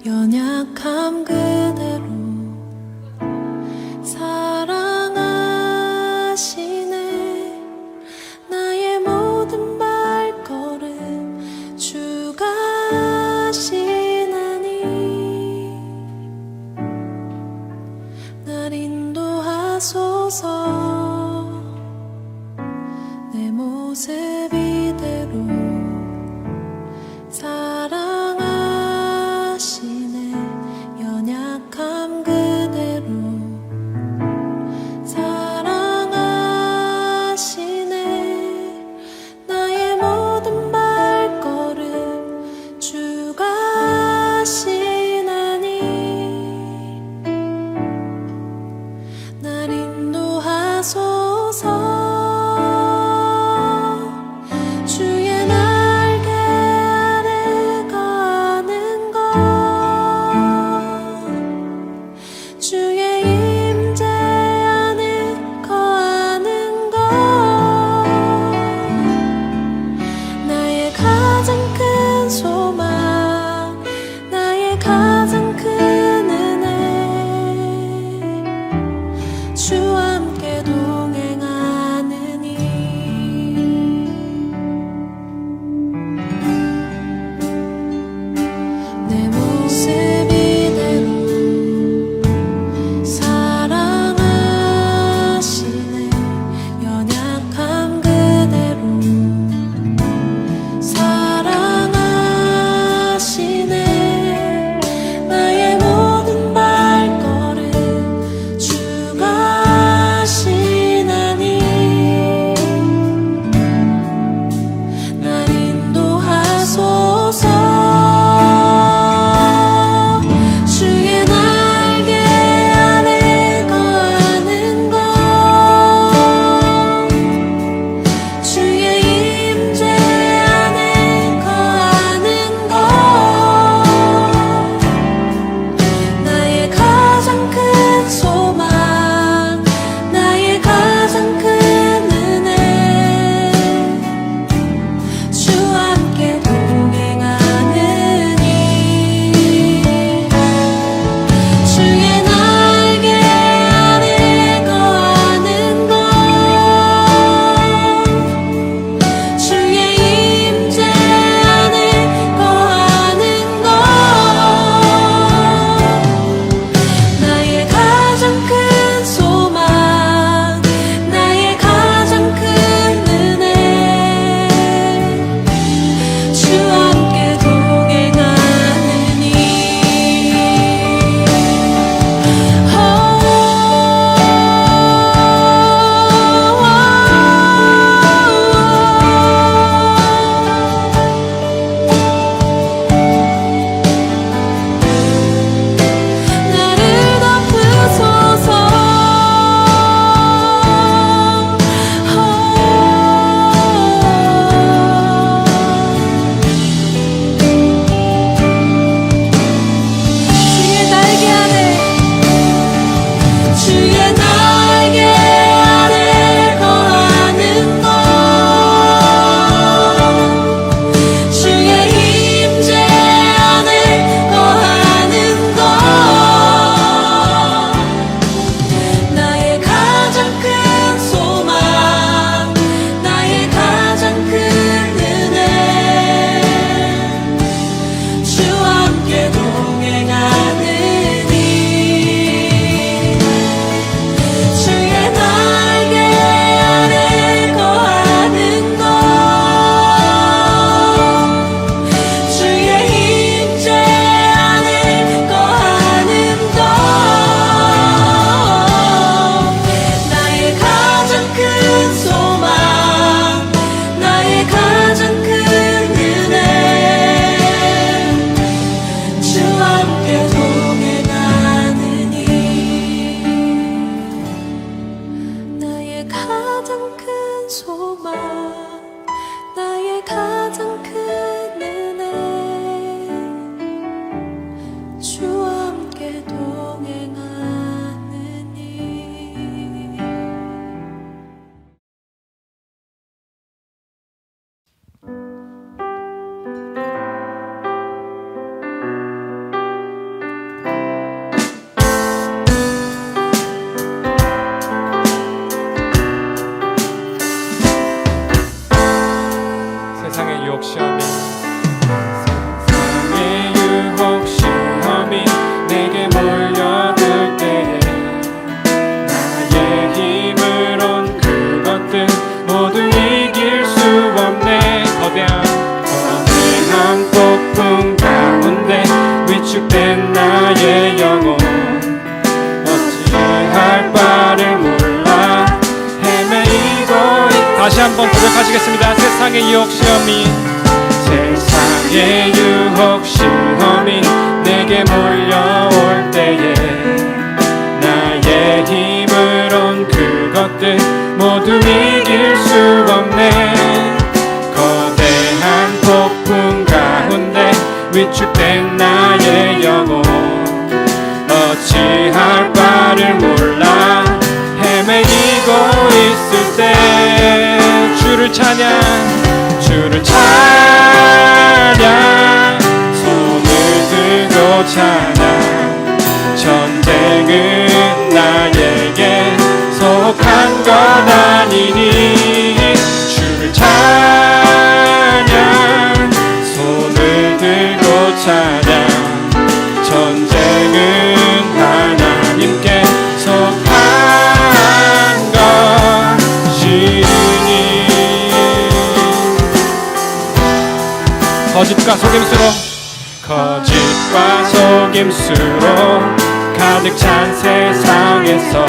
연약함 그대로 사랑하시네. 나의 모든 발걸음 주가 하시나니 날 인도하소서. 내 모습 이대로 사랑하시네. 연약함 그대로 사랑하시네. 나의 모든 발걸음 주가 하시나니 날 인도하소서. 다시 한번 고백하시겠습니다. 세상의 유혹 시험이, 세상의 유혹 시험이 내게 몰려올 때에 나의 힘으론 그것들 모두 이길 수 없네. 거대한 폭풍 가운데 위축된 나의 영혼, 어찌할 바를 몰라 헤매이고 있을 때 주를 찬양, 주를 찬양, 손을 들고 찬양. 전쟁은 나에게 속한 것 아니니 주를 찬양, 손을 들고 찬양. 전쟁은 하나님께 속한 것이니. 거짓과 속임수로, 거짓과 속임수로 가득 찬 세상에서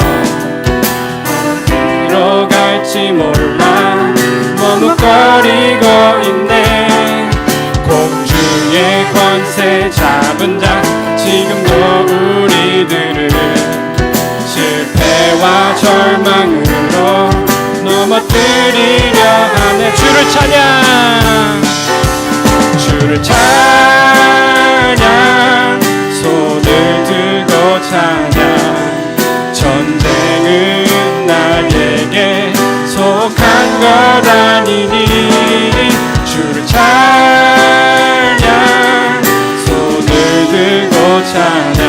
어디로 갈지 몰라 머뭇거리고 있네. 공중의 권세 잡은 자, 지금도 우리들을 실패와 절망으로 넘어뜨리려 하네. 주를 찬양, 주를 찬양, 손을 들고 찬양. 전쟁은 나에게 속한 것 아니니 주를 찬양, 손을 들고 찬양.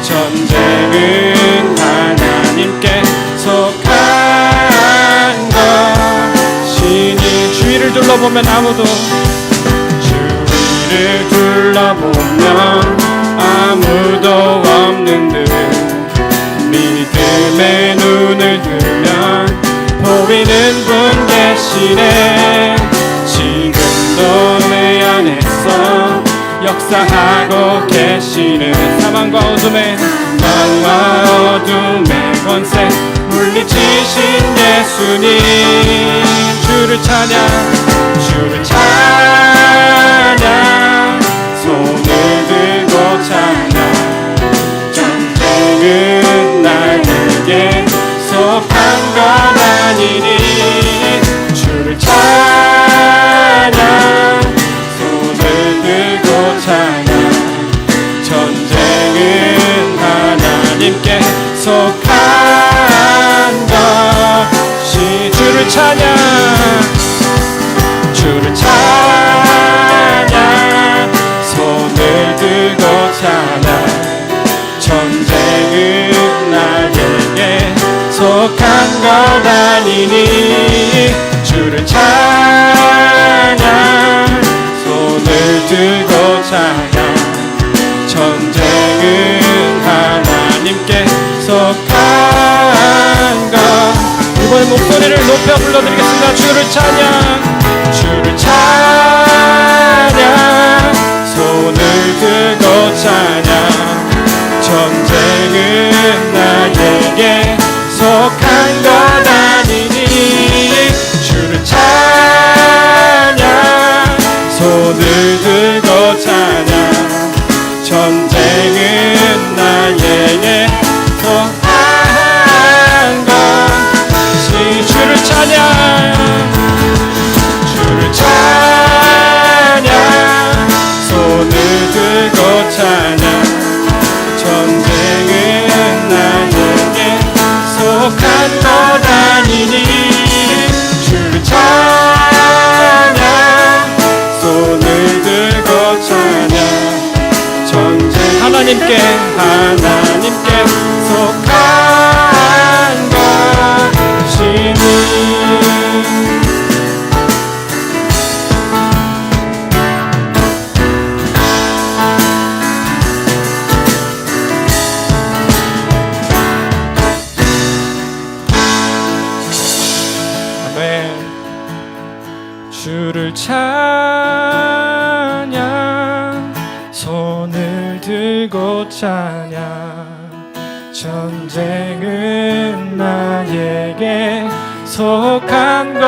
전쟁은 하나님께 속한 것이니. 주위를 둘러보면 아무도, 주위를 둘러보면 아무도 없는 듯 믿음의 눈을 들면 보이는 분 계시네. 지금도 내 안에서 역사하고 계시는 사망과 어둠의 권세 물리치신 예수님. 주를 찬양, 주를 찬양, 손을 들고 찬양. 전쟁은 나에게 속한 것 아니니 주를 찬양, 손을 들고 찬양. 전쟁은 하나님께 속한 것이. 주를 찬양, 주를 찬양, 손을 들고 찬양. 전쟁은 나에게 속한 것 아니니 주를 찬양, 손을 들고 찬양. 전쟁은 하나님께 속한 것. 이번에 목소리를 높여 불러드리겠습니다. 주를 찬양, 주를 찬양, 손을 들고 찬양. 전쟁은 나에게 속한 것 아니니 주를 찬양, 손을 들고 찬양. 전쟁은 나에게 속한 것이. 주를 찬양, 주를 찬양, 손을 들고 찬양. 전쟁은 나에게 속한 것 아니니 주를 찬양, 손을 들고 찬양. 전쟁 하나님께 속한 것이니. 주를 찬양, 손을 들고 찬양. 전쟁은 나에게 속한 것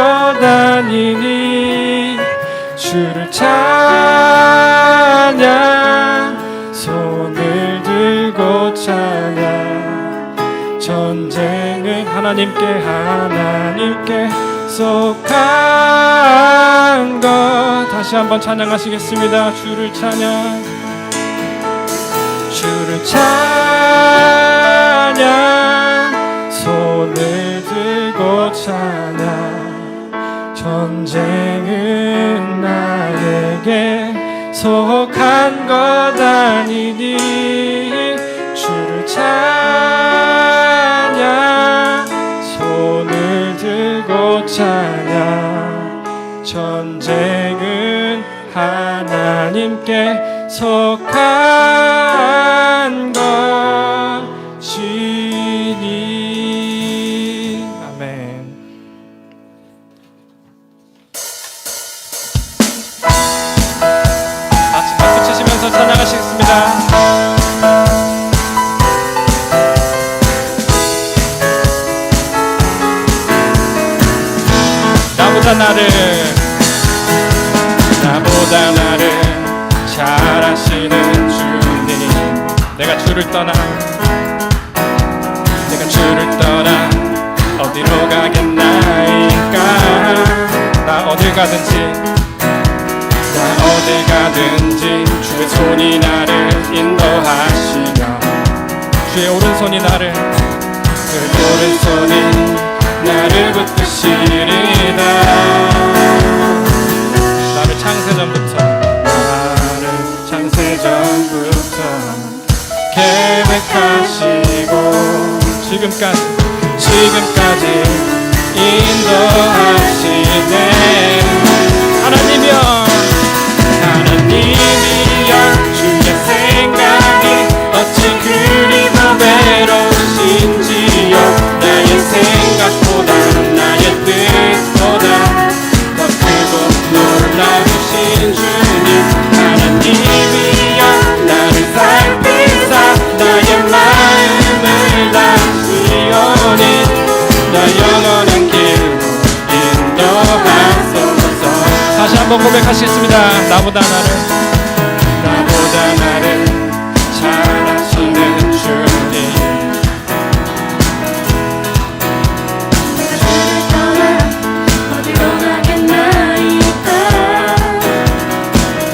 아니니 주를 찬양 손을 들고 찬양 전쟁은 하나님께 속한 것 다시 한번 찬양하시겠습니다. 주를 찬양 손을 들고 찬양 전쟁은 나에게 속한 것 아니니 주를 찬양 손을 들고 찬양 전쟁은 하나님께 속한 것이니 아멘. 같이 박수 치시면서 찬양하시겠습니다. 나보다 나를 잘 아시는 주님 내가 주를 떠나 어디로 가겠나이까 나 어딜 가든지 주의 손이 나를 인도하시며 주의 오른손이 나를 붙드시리다 나를 창세전부터 계획하시고 지금까지 인도하시네 하나님이여 주의 생각이 어찌 그리 외로우신지요 나의 생각보다 나의 뜻보다 더 크고 놀라우신 주님 하나님이여 나를 살피사 나의 마음을 다시오니 나 영원한 길로 인도하소서 다시 한번 고백하시겠습니다. 나보다 나를 잘 아시는 주님 주를 떠나 어디로 가겠나이까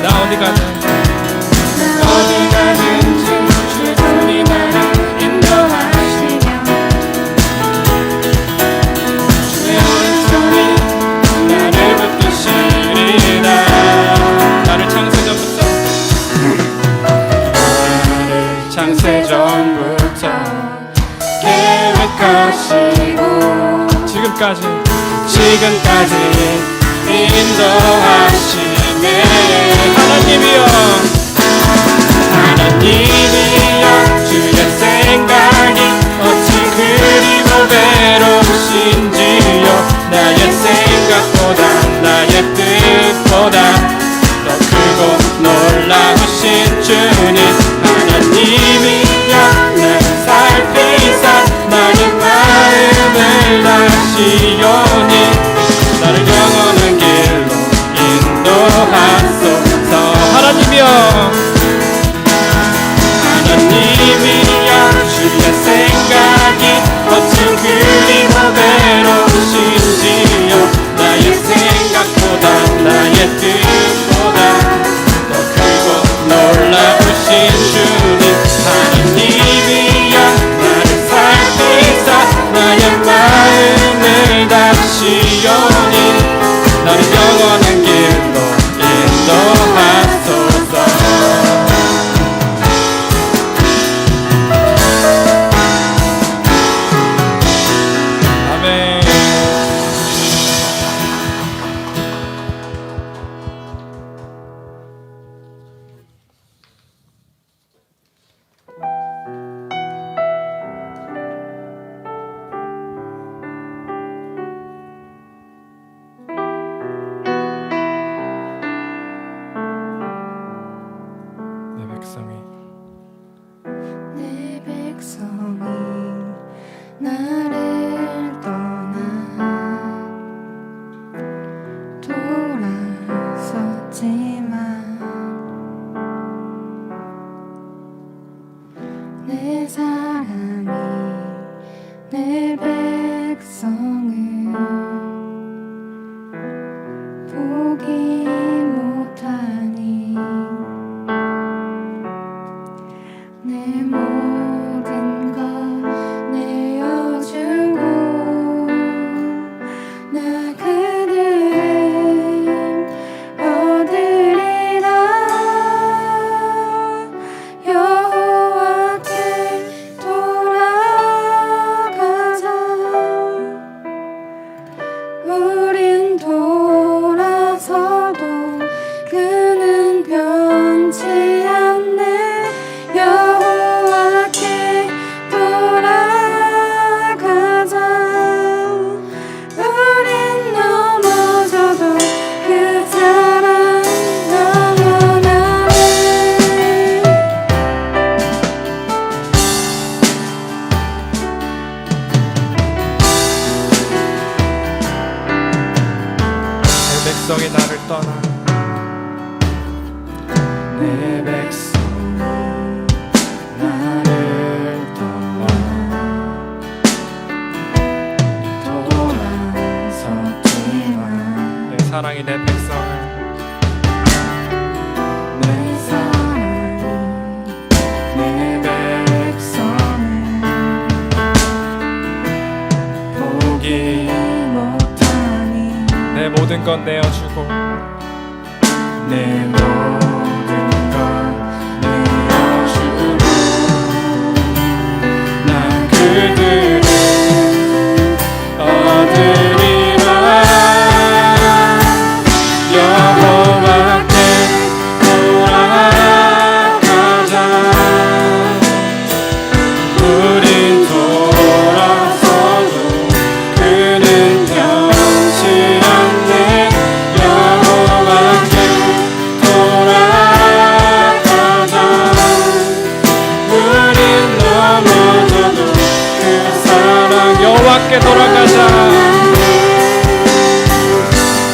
나 어디 가든지 주의 손이 나를 인도하시며 주의 오른손이 나를 붙드시리라 나를 창세전부터 계획하시고 지금까지 인도하시네 하나님이여 주의 생각이 어찌 그리 외로우신지요 나의 생각보다 나의 뜻보다 더 크고 놀라우신 주님 하나님이여 나를 살피사 나의 마음을 다시오니 나를 영원한 길로 인도하소서 하나님이여 주의 생각이 어찌 그리 외로우신지요 백성이 나를 떠나 내 백성이 나를 떠나 돌아섰지만 내 사랑이 내 백성을 내 사랑이 내 백성을 포기 못하니 내 모든 건 내어주고 내 모든 건 내어주고 난 그들을 얻으리라 여호와께 돌아가자 우린 돌아서도 그는 변치 않네 여호와께 돌아가자 우린 넘어져도 그 사랑 여호와께 돌아가자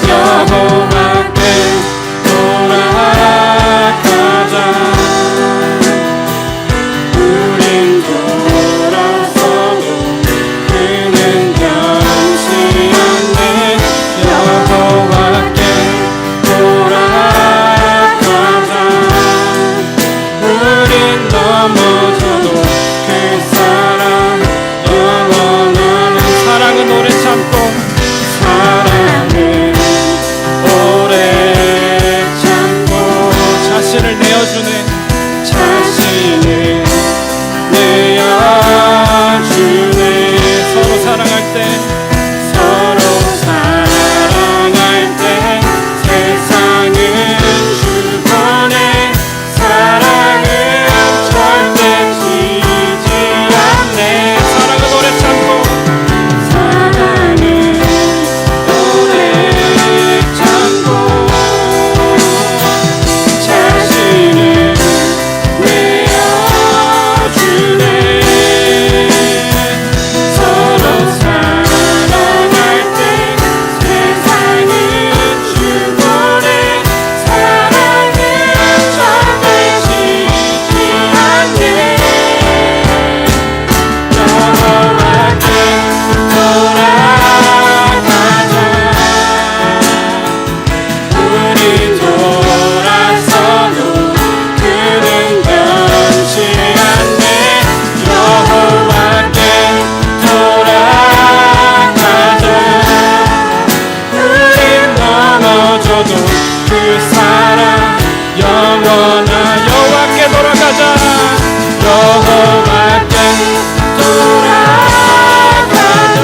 여호와께 돌아가자 우린 돌아서도 그는 변치 않네 여호와께 돌아가자 우린 넘어져도 그 사랑 영원한 사랑은 오래 참고 사랑은 오래 참고 자신을 내어주네 자신을 내어주네 서로 사랑할 때 서로 사랑할 때 세상은 주권해 사랑은 절대 지지 않네 사랑은 오래 참고 사랑은 오래 참고 자신을 내어주네 서로 사랑할 때 세상은 주권해 사랑은 절대 지지 않네 여호와께 돌아가자 우리 돌아서도 그는 변치 않네 여호와께 돌아가자 우린 넘어져도 그 사랑 영원한 여호와께 돌아가자 여호와께 돌아가자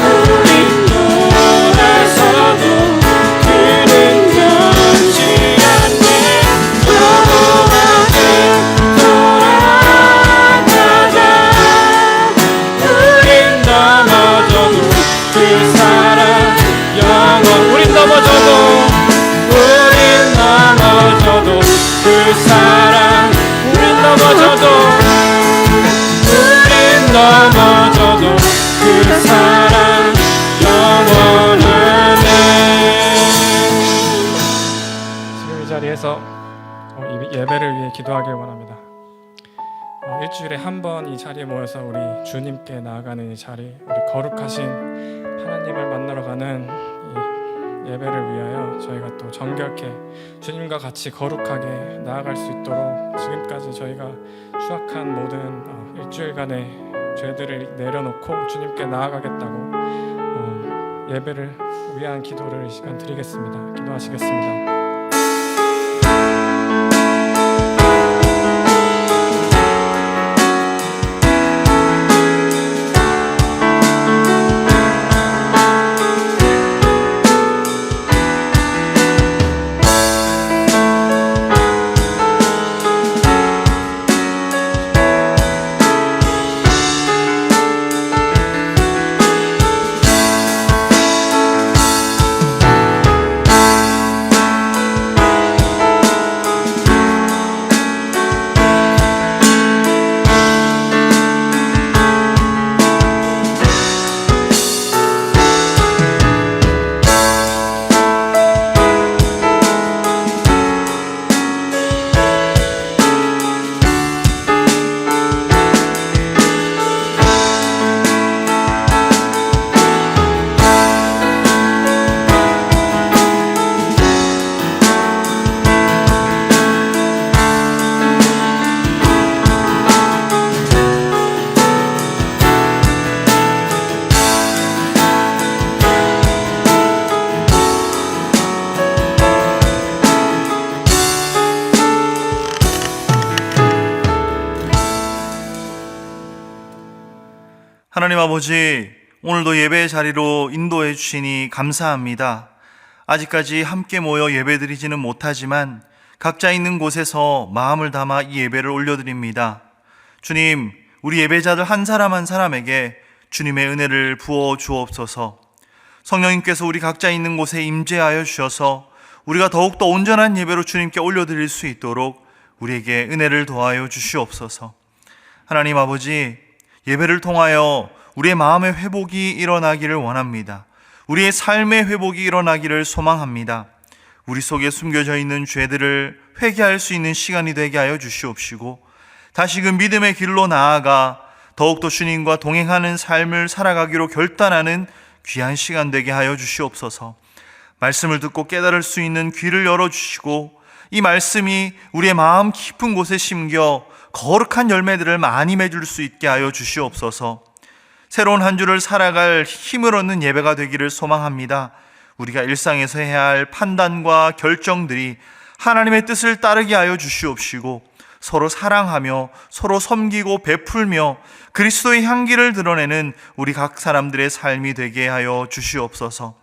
우린 돌아서도 그는 변치 않네 여호와께 돌아가자 우린 넘어져도 그 사랑 영원 우린 넘어져도 그 사랑 우린 넘어져도 그 사랑 영원하네 지금 이 자리에서 이 예배를 위해 기도하길 원합니다. 일주일에 한 번 이 자리에 모여서 우리 주님께 나아가는 이 자리 우리 거룩하신 하나님을 만나러 가는 이 예배를 위하여 저희가 또 정결케 주님과 같이 거룩하게 나아갈 수 있도록 지금까지 저희가 추악한 모든 일주일간의 죄들을 내려놓고 주님께 나아가겠다고 예배를 위한 기도를 이 시간 드리겠습니다. 기도하시겠습니다. 아버지, 오늘도 예배의 자리로 인도해 주시니 감사합니다. 아직까지 함께 모여 예배드리지는 못하지만 각자 있는 곳에서 마음을 담아 이 예배를 올려드립니다. 주님, 우리 예배자들 한 사람 한 사람에게 주님의 은혜를 부어 주옵소서. 성령님께서 우리 각자 있는 곳에 임재하여 주셔서 우리가 더욱더 온전한 예배로 주님께 올려드릴 수 있도록 우리에게 은혜를 더하여 주시옵소서. 하나님 아버지, 예배를 통하여 우리의 마음의 회복이 일어나기를 원합니다. 우리의 삶의 회복이 일어나기를 소망합니다. 우리 속에 숨겨져 있는 죄들을 회개할 수 있는 시간이 되게 하여 주시옵시고, 다시금 믿음의 길로 나아가 더욱더 주님과 동행하는 삶을 살아가기로 결단하는 귀한 시간 되게 하여 주시옵소서. 말씀을 듣고 깨달을 수 있는 귀를 열어주시고, 이 말씀이 우리의 마음 깊은 곳에 심겨 거룩한 열매들을 많이 맺을 수 있게 하여 주시옵소서. 새로운 한 주를 살아갈 힘을 얻는 예배가 되기를 소망합니다. 우리가 일상에서 해야 할 판단과 결정들이 하나님의 뜻을 따르게 하여 주시옵시고, 서로 사랑하며 서로 섬기고 베풀며 그리스도의 향기를 드러내는 우리 각 사람들의 삶이 되게 하여 주시옵소서.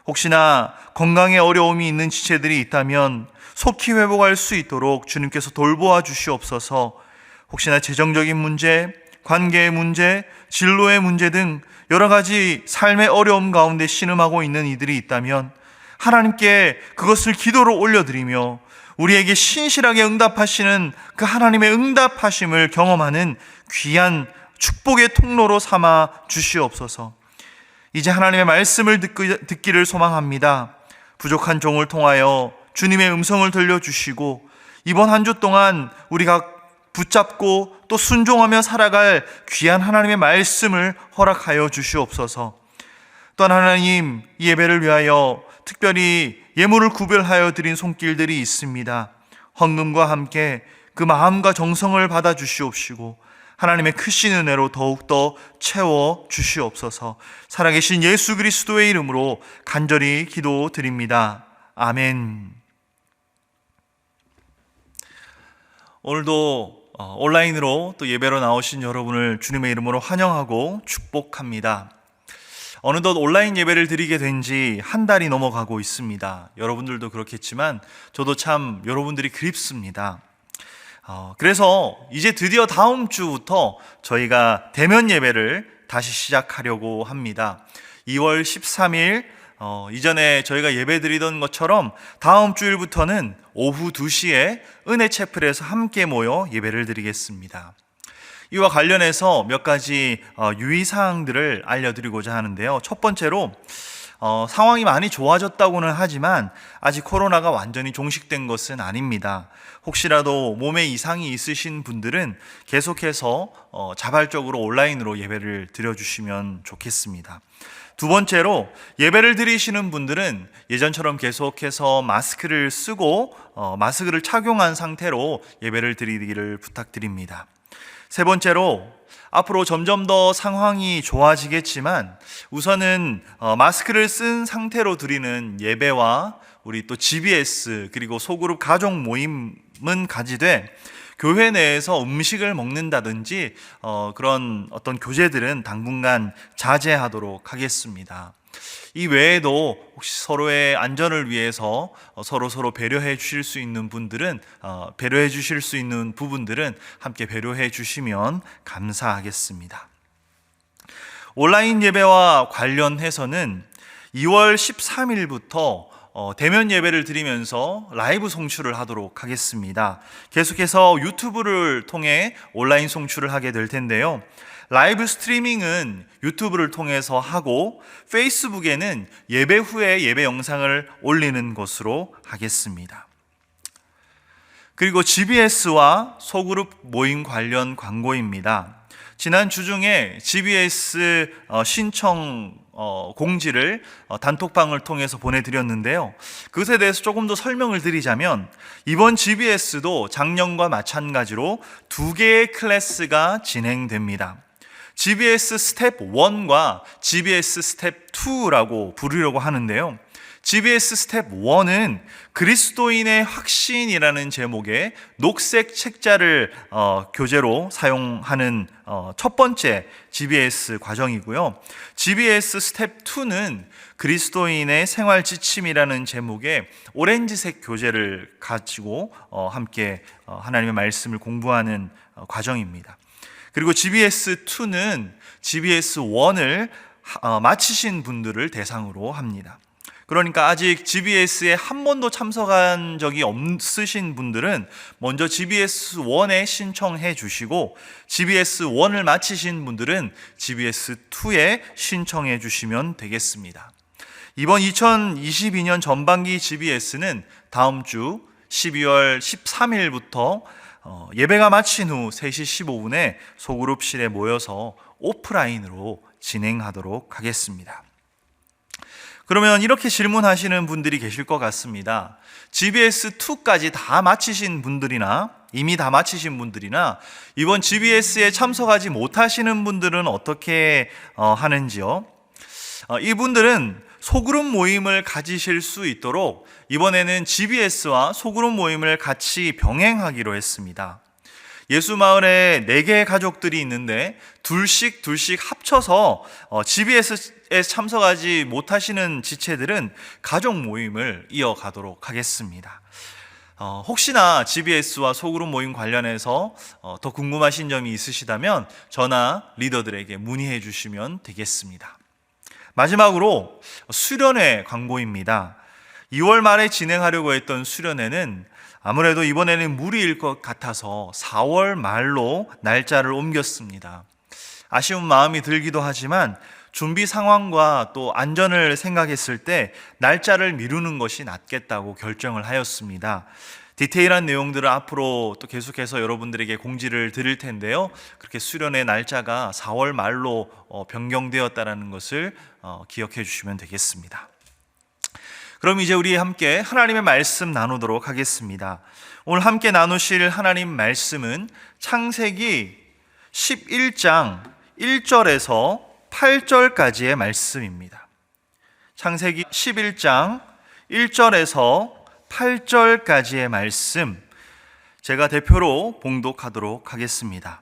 혹시나 건강에 어려움이 있는 지체들이 있다면 속히 회복할 수 있도록 주님께서 돌보아 주시옵소서. 혹시나 재정적인 문제, 관계의 문제, 진로의 문제 등 여러 가지 삶의 어려움 가운데 신음하고 있는 이들이 있다면 하나님께 그것을 기도로 올려드리며 우리에게 신실하게 응답하시는 그 하나님의 응답하심을 경험하는 귀한 축복의 통로로 삼아 주시옵소서. 이제 하나님의 말씀을 듣기를 소망합니다. 부족한 종을 통하여 주님의 음성을 들려주시고, 이번 한 주 동안 우리가 붙잡고 또 순종하며 살아갈 귀한 하나님의 말씀을 허락하여 주시옵소서. 또한 하나님, 이 예배를 위하여 특별히 예물을 구별하여 드린 손길들이 있습니다. 헌금과 함께 그 마음과 정성을 받아 주시옵시고 하나님의 크신 은혜로 더욱더 채워 주시옵소서. 살아계신 예수 그리스도의 이름으로 간절히 기도드립니다. 아멘. 오늘도 온라인으로 또 예배로 나오신 여러분을 주님의 이름으로 환영하고 축복합니다. 어느덧 온라인 예배를 드리게 된 지 한 달이 넘어가고 있습니다. 여러분들도 그렇겠지만 저도 참 여러분들이 그립습니다. 그래서 이제 드디어 다음 주부터 저희가 대면 예배를 다시 시작하려고 합니다. 2월 13일 이전에 저희가 예배 드리던 것처럼 다음 주일부터는 오후 2시에 은혜채플에서 함께 모여 예배를 드리겠습니다. 이와 관련해서 몇 가지 유의사항들을 알려드리고자 하는데요. 첫 번째로 상황이 많이 좋아졌다고는 하지만 아직 코로나가 완전히 종식된 것은 아닙니다. 혹시라도 몸에 이상이 있으신 분들은 계속해서 자발적으로 온라인으로 예배를 드려주시면 좋겠습니다. 두 번째로 예배를 드리시는 분들은 예전처럼 계속해서 마스크를 쓰고 마스크를 착용한 상태로 예배를 드리기를 부탁드립니다. 세 번째로 앞으로 점점 더 상황이 좋아지겠지만 우선은 마스크를 쓴 상태로 드리는 예배와 우리 또 GBS 그리고 소그룹 가족 모임은 가지되 교회 내에서 음식을 먹는다든지 그런 어떤 교제들은 당분간 자제하도록 하겠습니다. 이 외에도 혹시 서로의 안전을 위해서 서로 배려해 주실 수 있는 분들은 배려해 주실 수 있는 부분들은 함께 배려해 주시면 감사하겠습니다. 온라인 예배와 관련해서는 2월 13일부터 대면 예배를 드리면서 라이브 송출을 하도록 하겠습니다. 계속해서 유튜브를 통해 온라인 송출을 하게 될 텐데요. 라이브 스트리밍은 유튜브를 통해서 하고 페이스북에는 예배 후에 예배 영상을 올리는 것으로 하겠습니다. 그리고 GBS와 소그룹 모임 관련 광고입니다. 지난 주 중에 GBS 신청 공지를 단톡방을 통해서 보내드렸는데요. 그것에 대해서 조금 더 설명을 드리자면 이번 GBS도 작년과 마찬가지로 2개의 클래스가 진행됩니다. GBS 스텝 1과 GBS 스텝 2라고 부르려고 하는데요. GBS 스텝 1은 그리스도인의 확신이라는 제목의 녹색 책자를 교재로 사용하는 첫 번째 GBS 과정이고요. GBS 스텝 2는 그리스도인의 생활 지침이라는 제목의 오렌지색 교재를 가지고 함께 하나님의 말씀을 공부하는 과정입니다. 그리고 GBS 2는 GBS 1을 마치신 분들을 대상으로 합니다. 그러니까 아직 GBS에 한 번도 참석한 적이 없으신 분들은 먼저 GBS 1에 신청해 주시고, GBS 1을 마치신 분들은 GBS 2에 신청해 주시면 되겠습니다. 이번 2022년 전반기 GBS는 다음 주 12월 13일부터 예배가 마친 후 3시 15분에 소그룹실에 모여서 오프라인으로 진행하도록 하겠습니다. 그러면 이렇게 질문하시는 분들이 계실 것 같습니다. GBS2까지 다 마치신 분들이나 이미 다 마치신 분들이나 이번 GBS에 참석하지 못하시는 분들은 어떻게 하는지요? 이분들은 소그룹 모임을 가지실 수 있도록 이번에는 GBS와 소그룹 모임을 같이 병행하기로 했습니다. 예수마을에 4개의 가족들이 있는데 둘씩 합쳐서 GBS에 참석하지 못하시는 지체들은 가족 모임을 이어가도록 하겠습니다. 혹시나 GBS와 소그룹 모임 관련해서 더 궁금하신 점이 있으시다면 저나 리더들에게 문의해 주시면 되겠습니다. 마지막으로 수련회 광고입니다. 2월 말에 진행하려고 했던 수련회는 아무래도 이번에는 무리일 것 같아서 4월 말로 날짜를 옮겼습니다. 아쉬운 마음이 들기도 하지만 준비 상황과 또 안전을 생각했을 때 날짜를 미루는 것이 낫겠다고 결정을 하였습니다. 디테일한 내용들을 앞으로 또 계속해서 여러분들에게 공지를 드릴 텐데요. 그렇게 수련의 날짜가 4월 말로 변경되었다는 것을 기억해 주시면 되겠습니다. 그럼 이제 우리 함께 하나님의 말씀 나누도록 하겠습니다. 오늘 함께 나누실 하나님 말씀은 창세기 11장 1절에서 8절까지의 말씀입니다. 창세기 11장 1절에서 8절까지의 말씀, 제가 대표로 봉독하도록 하겠습니다.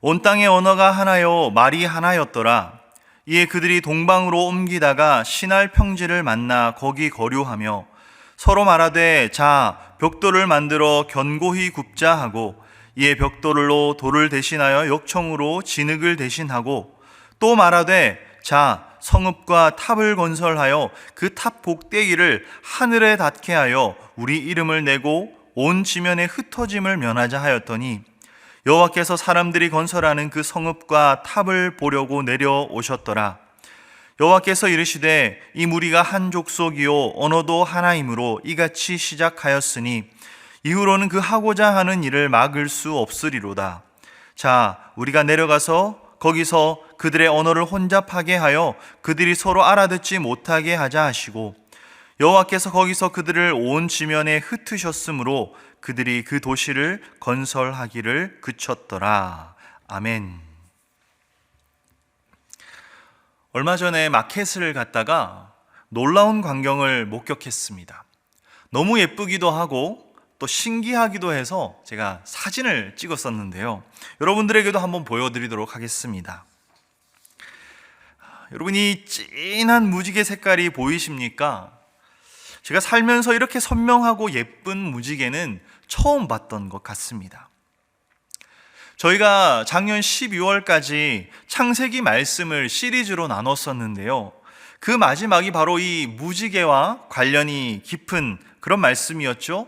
온 땅의 언어가 하나요 말이 하나였더라. 이에 그들이 동방으로 옮기다가 신할 평지를 만나 거기 거류하며 서로 말하되 자 벽돌을 만들어 견고히 굽자 하고, 이에 벽돌로 돌을 대신하여 역청으로 진흙을 대신하고, 또 말하되 자 성읍과 탑을 건설하여 그 탑 꼭대기를 하늘에 닿게 하여 우리 이름을 내고 온 지면에 흩어짐을 면하자 하였더니, 여호와께서 사람들이 건설하는 그 성읍과 탑을 보려고 내려오셨더라. 여호와께서 이르시되 이 무리가 한 족속이요 언어도 하나이므로 이같이 시작하였으니 이후로는 그 하고자 하는 일을 막을 수 없으리로다. 자 우리가 내려가서 거기서 그들의 언어를 혼잡하게 하여 그들이 서로 알아듣지 못하게 하자 하시고, 여호와께서 거기서 그들을 온 지면에 흩으셨으므로 그들이 그 도시를 건설하기를 그쳤더라. 아멘. 얼마 전에 마켓을 갔다가 놀라운 광경을 목격했습니다. 너무 예쁘기도 하고 또 신기하기도 해서 제가 사진을 찍었었는데요. 여러분들에게도 한번 보여드리도록 하겠습니다. 여러분, 이 진한 무지개 색깔이 보이십니까? 제가 살면서 이렇게 선명하고 예쁜 무지개는 처음 봤던 것 같습니다. 저희가 작년 12월까지 창세기 말씀을 시리즈로 나눴었는데요. 그 마지막이 바로 이 무지개와 관련이 깊은 그런 말씀이었죠.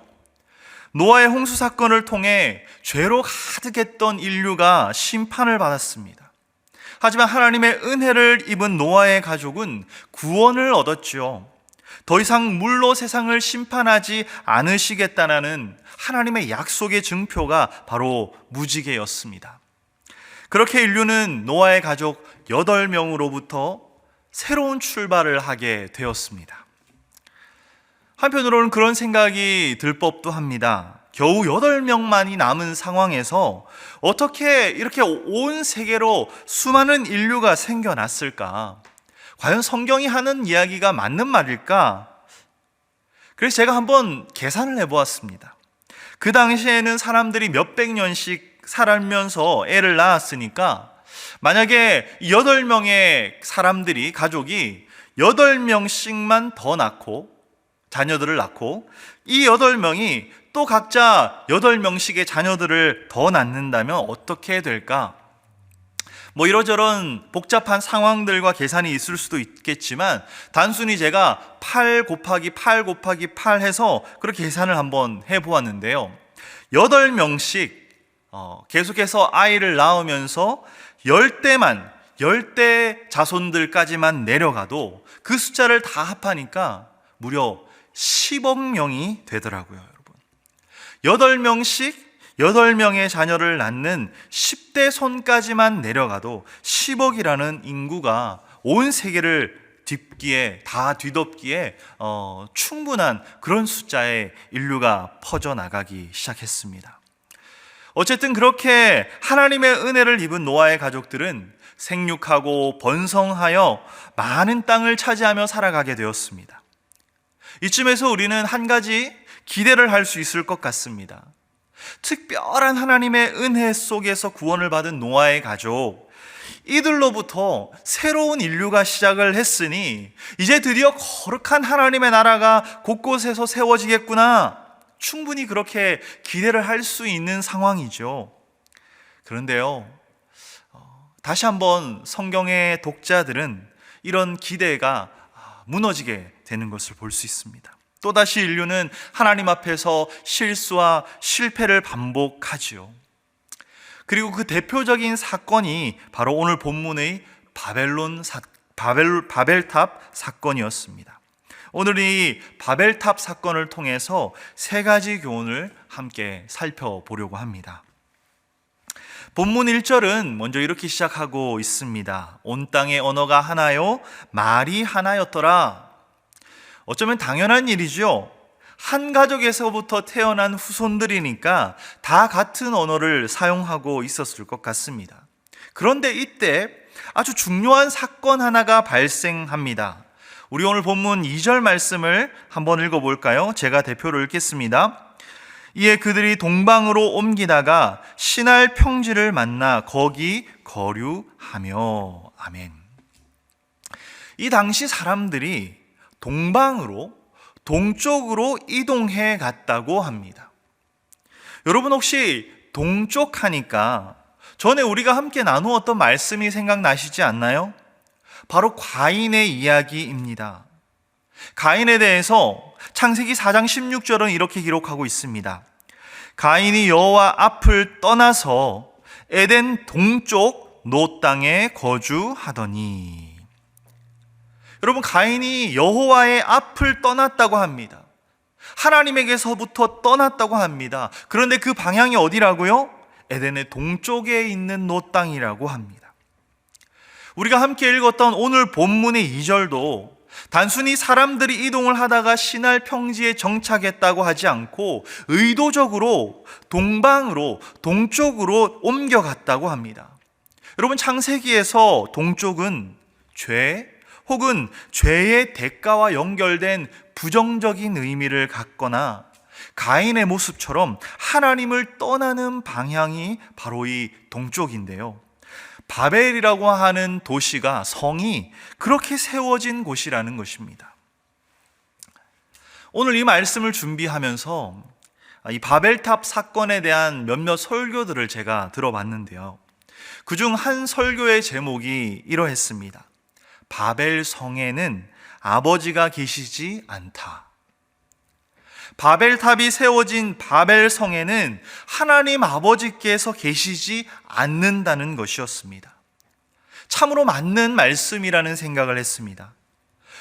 노아의 홍수 사건을 통해 죄로 가득했던 인류가 심판을 받았습니다. 하지만 하나님의 은혜를 입은 노아의 가족은 구원을 얻었죠. 더 이상 물로 세상을 심판하지 않으시겠다는 하나님의 약속의 증표가 바로 무지개였습니다. 그렇게 인류는 노아의 가족 8명으로부터 새로운 출발을 하게 되었습니다. 한편으로는 그런 생각이 들 법도 합니다. 겨우 8명만이 남은 상황에서 어떻게 이렇게 온 세계로 수많은 인류가 생겨났을까? 과연 성경이 하는 이야기가 맞는 말일까? 그래서 제가 한번 계산을 해보았습니다. 그 당시에는 사람들이 몇백 년씩 살면서 애를 낳았으니까 만약에 8명의 사람들이, 가족이 8명씩만 더 낳고, 자녀들을 낳고, 이 8명이 또 각자 8명씩의 자녀들을 더 낳는다면 어떻게 될까? 뭐 이러저런 복잡한 상황들과 계산이 있을 수도 있겠지만 단순히 제가 8 곱하기 8 곱하기 8 해서 그렇게 계산을 한번 해보았는데요. 8명씩 계속해서 아이를 낳으면서 10대 자손들까지만 내려가도 그 숫자를 다 합하니까 무려 10억 명이 되더라고요, 여러분. 8명의 자녀를 낳는 10대 손까지만 내려가도 10억이라는 인구가 온 세계를 뒤덮기에 충분한 그런 숫자의 인류가 퍼져나가기 시작했습니다. 어쨌든 그렇게 하나님의 은혜를 입은 노아의 가족들은 생육하고 번성하여 많은 땅을 차지하며 살아가게 되었습니다. 이쯤에서 우리는 한 가지 기대를 할 수 있을 것 같습니다. 특별한 하나님의 은혜 속에서 구원을 받은 노아의 가족, 이들로부터 새로운 인류가 시작을 했으니 이제 드디어 거룩한 하나님의 나라가 곳곳에서 세워지겠구나, 충분히 그렇게 기대를 할 수 있는 상황이죠. 그런데요, 다시 한번 성경의 독자들은 이런 기대가 무너지게 되는 것을 볼 수 있습니다. 또다시 인류는 하나님 앞에서 실수와 실패를 반복하지요. 그리고 그 대표적인 사건이 바로 오늘 본문의 바벨탑 사건이었습니다. 오늘 이 바벨탑 사건을 통해서 세 가지 교훈을 함께 살펴보려고 합니다. 본문 1절은 먼저 이렇게 시작하고 있습니다. 온 땅의 언어가 하나요, 말이 하나였더라. 어쩌면 당연한 일이죠. 한 가족에서부터 태어난 후손들이니까 다 같은 언어를 사용하고 있었을 것 같습니다. 그런데 이때 아주 중요한 사건 하나가 발생합니다. 우리 오늘 본문 2절 말씀을 한번 읽어볼까요? 제가 대표로 읽겠습니다. 이에 그들이 동방으로 옮기다가 시날 평지를 만나 거기 거류하며. 아멘. 이 당시 사람들이 동쪽으로 이동해 갔다고 합니다. 여러분 혹시 동쪽 하니까 전에 우리가 함께 나누었던 말씀이 생각나시지 않나요? 바로 가인의 이야기입니다. 가인에 대해서 창세기 4장 16절은 이렇게 기록하고 있습니다. 가인이 여호와 앞을 떠나서 에덴 동쪽 노 땅에 거주하더니. 여러분, 가인이 여호와의 앞을 떠났다고 합니다. 하나님에게서부터 떠났다고 합니다. 그런데 그 방향이 어디라고요? 에덴의 동쪽에 있는 노 땅이라고 합니다. 우리가 함께 읽었던 오늘 본문의 2절도 단순히 사람들이 이동을 하다가 시날 평지에 정착했다고 하지 않고 의도적으로 동쪽으로 옮겨갔다고 합니다. 여러분, 창세기에서 동쪽은 죄 혹은 죄의 대가와 연결된 부정적인 의미를 갖거나 가인의 모습처럼 하나님을 떠나는 방향이 바로 이 동쪽인데요. 바벨이라고 하는 도시가, 성이 그렇게 세워진 곳이라는 것입니다. 오늘 이 말씀을 준비하면서 이 바벨탑 사건에 대한 몇몇 설교들을 제가 들어봤는데요. 그중 한 설교의 제목이 이러했습니다. 바벨 성에는 아버지가 계시지 않다. 바벨탑이 세워진 바벨 성에는 하나님 아버지께서 계시지 않는다는 것이었습니다. 참으로 맞는 말씀이라는 생각을 했습니다.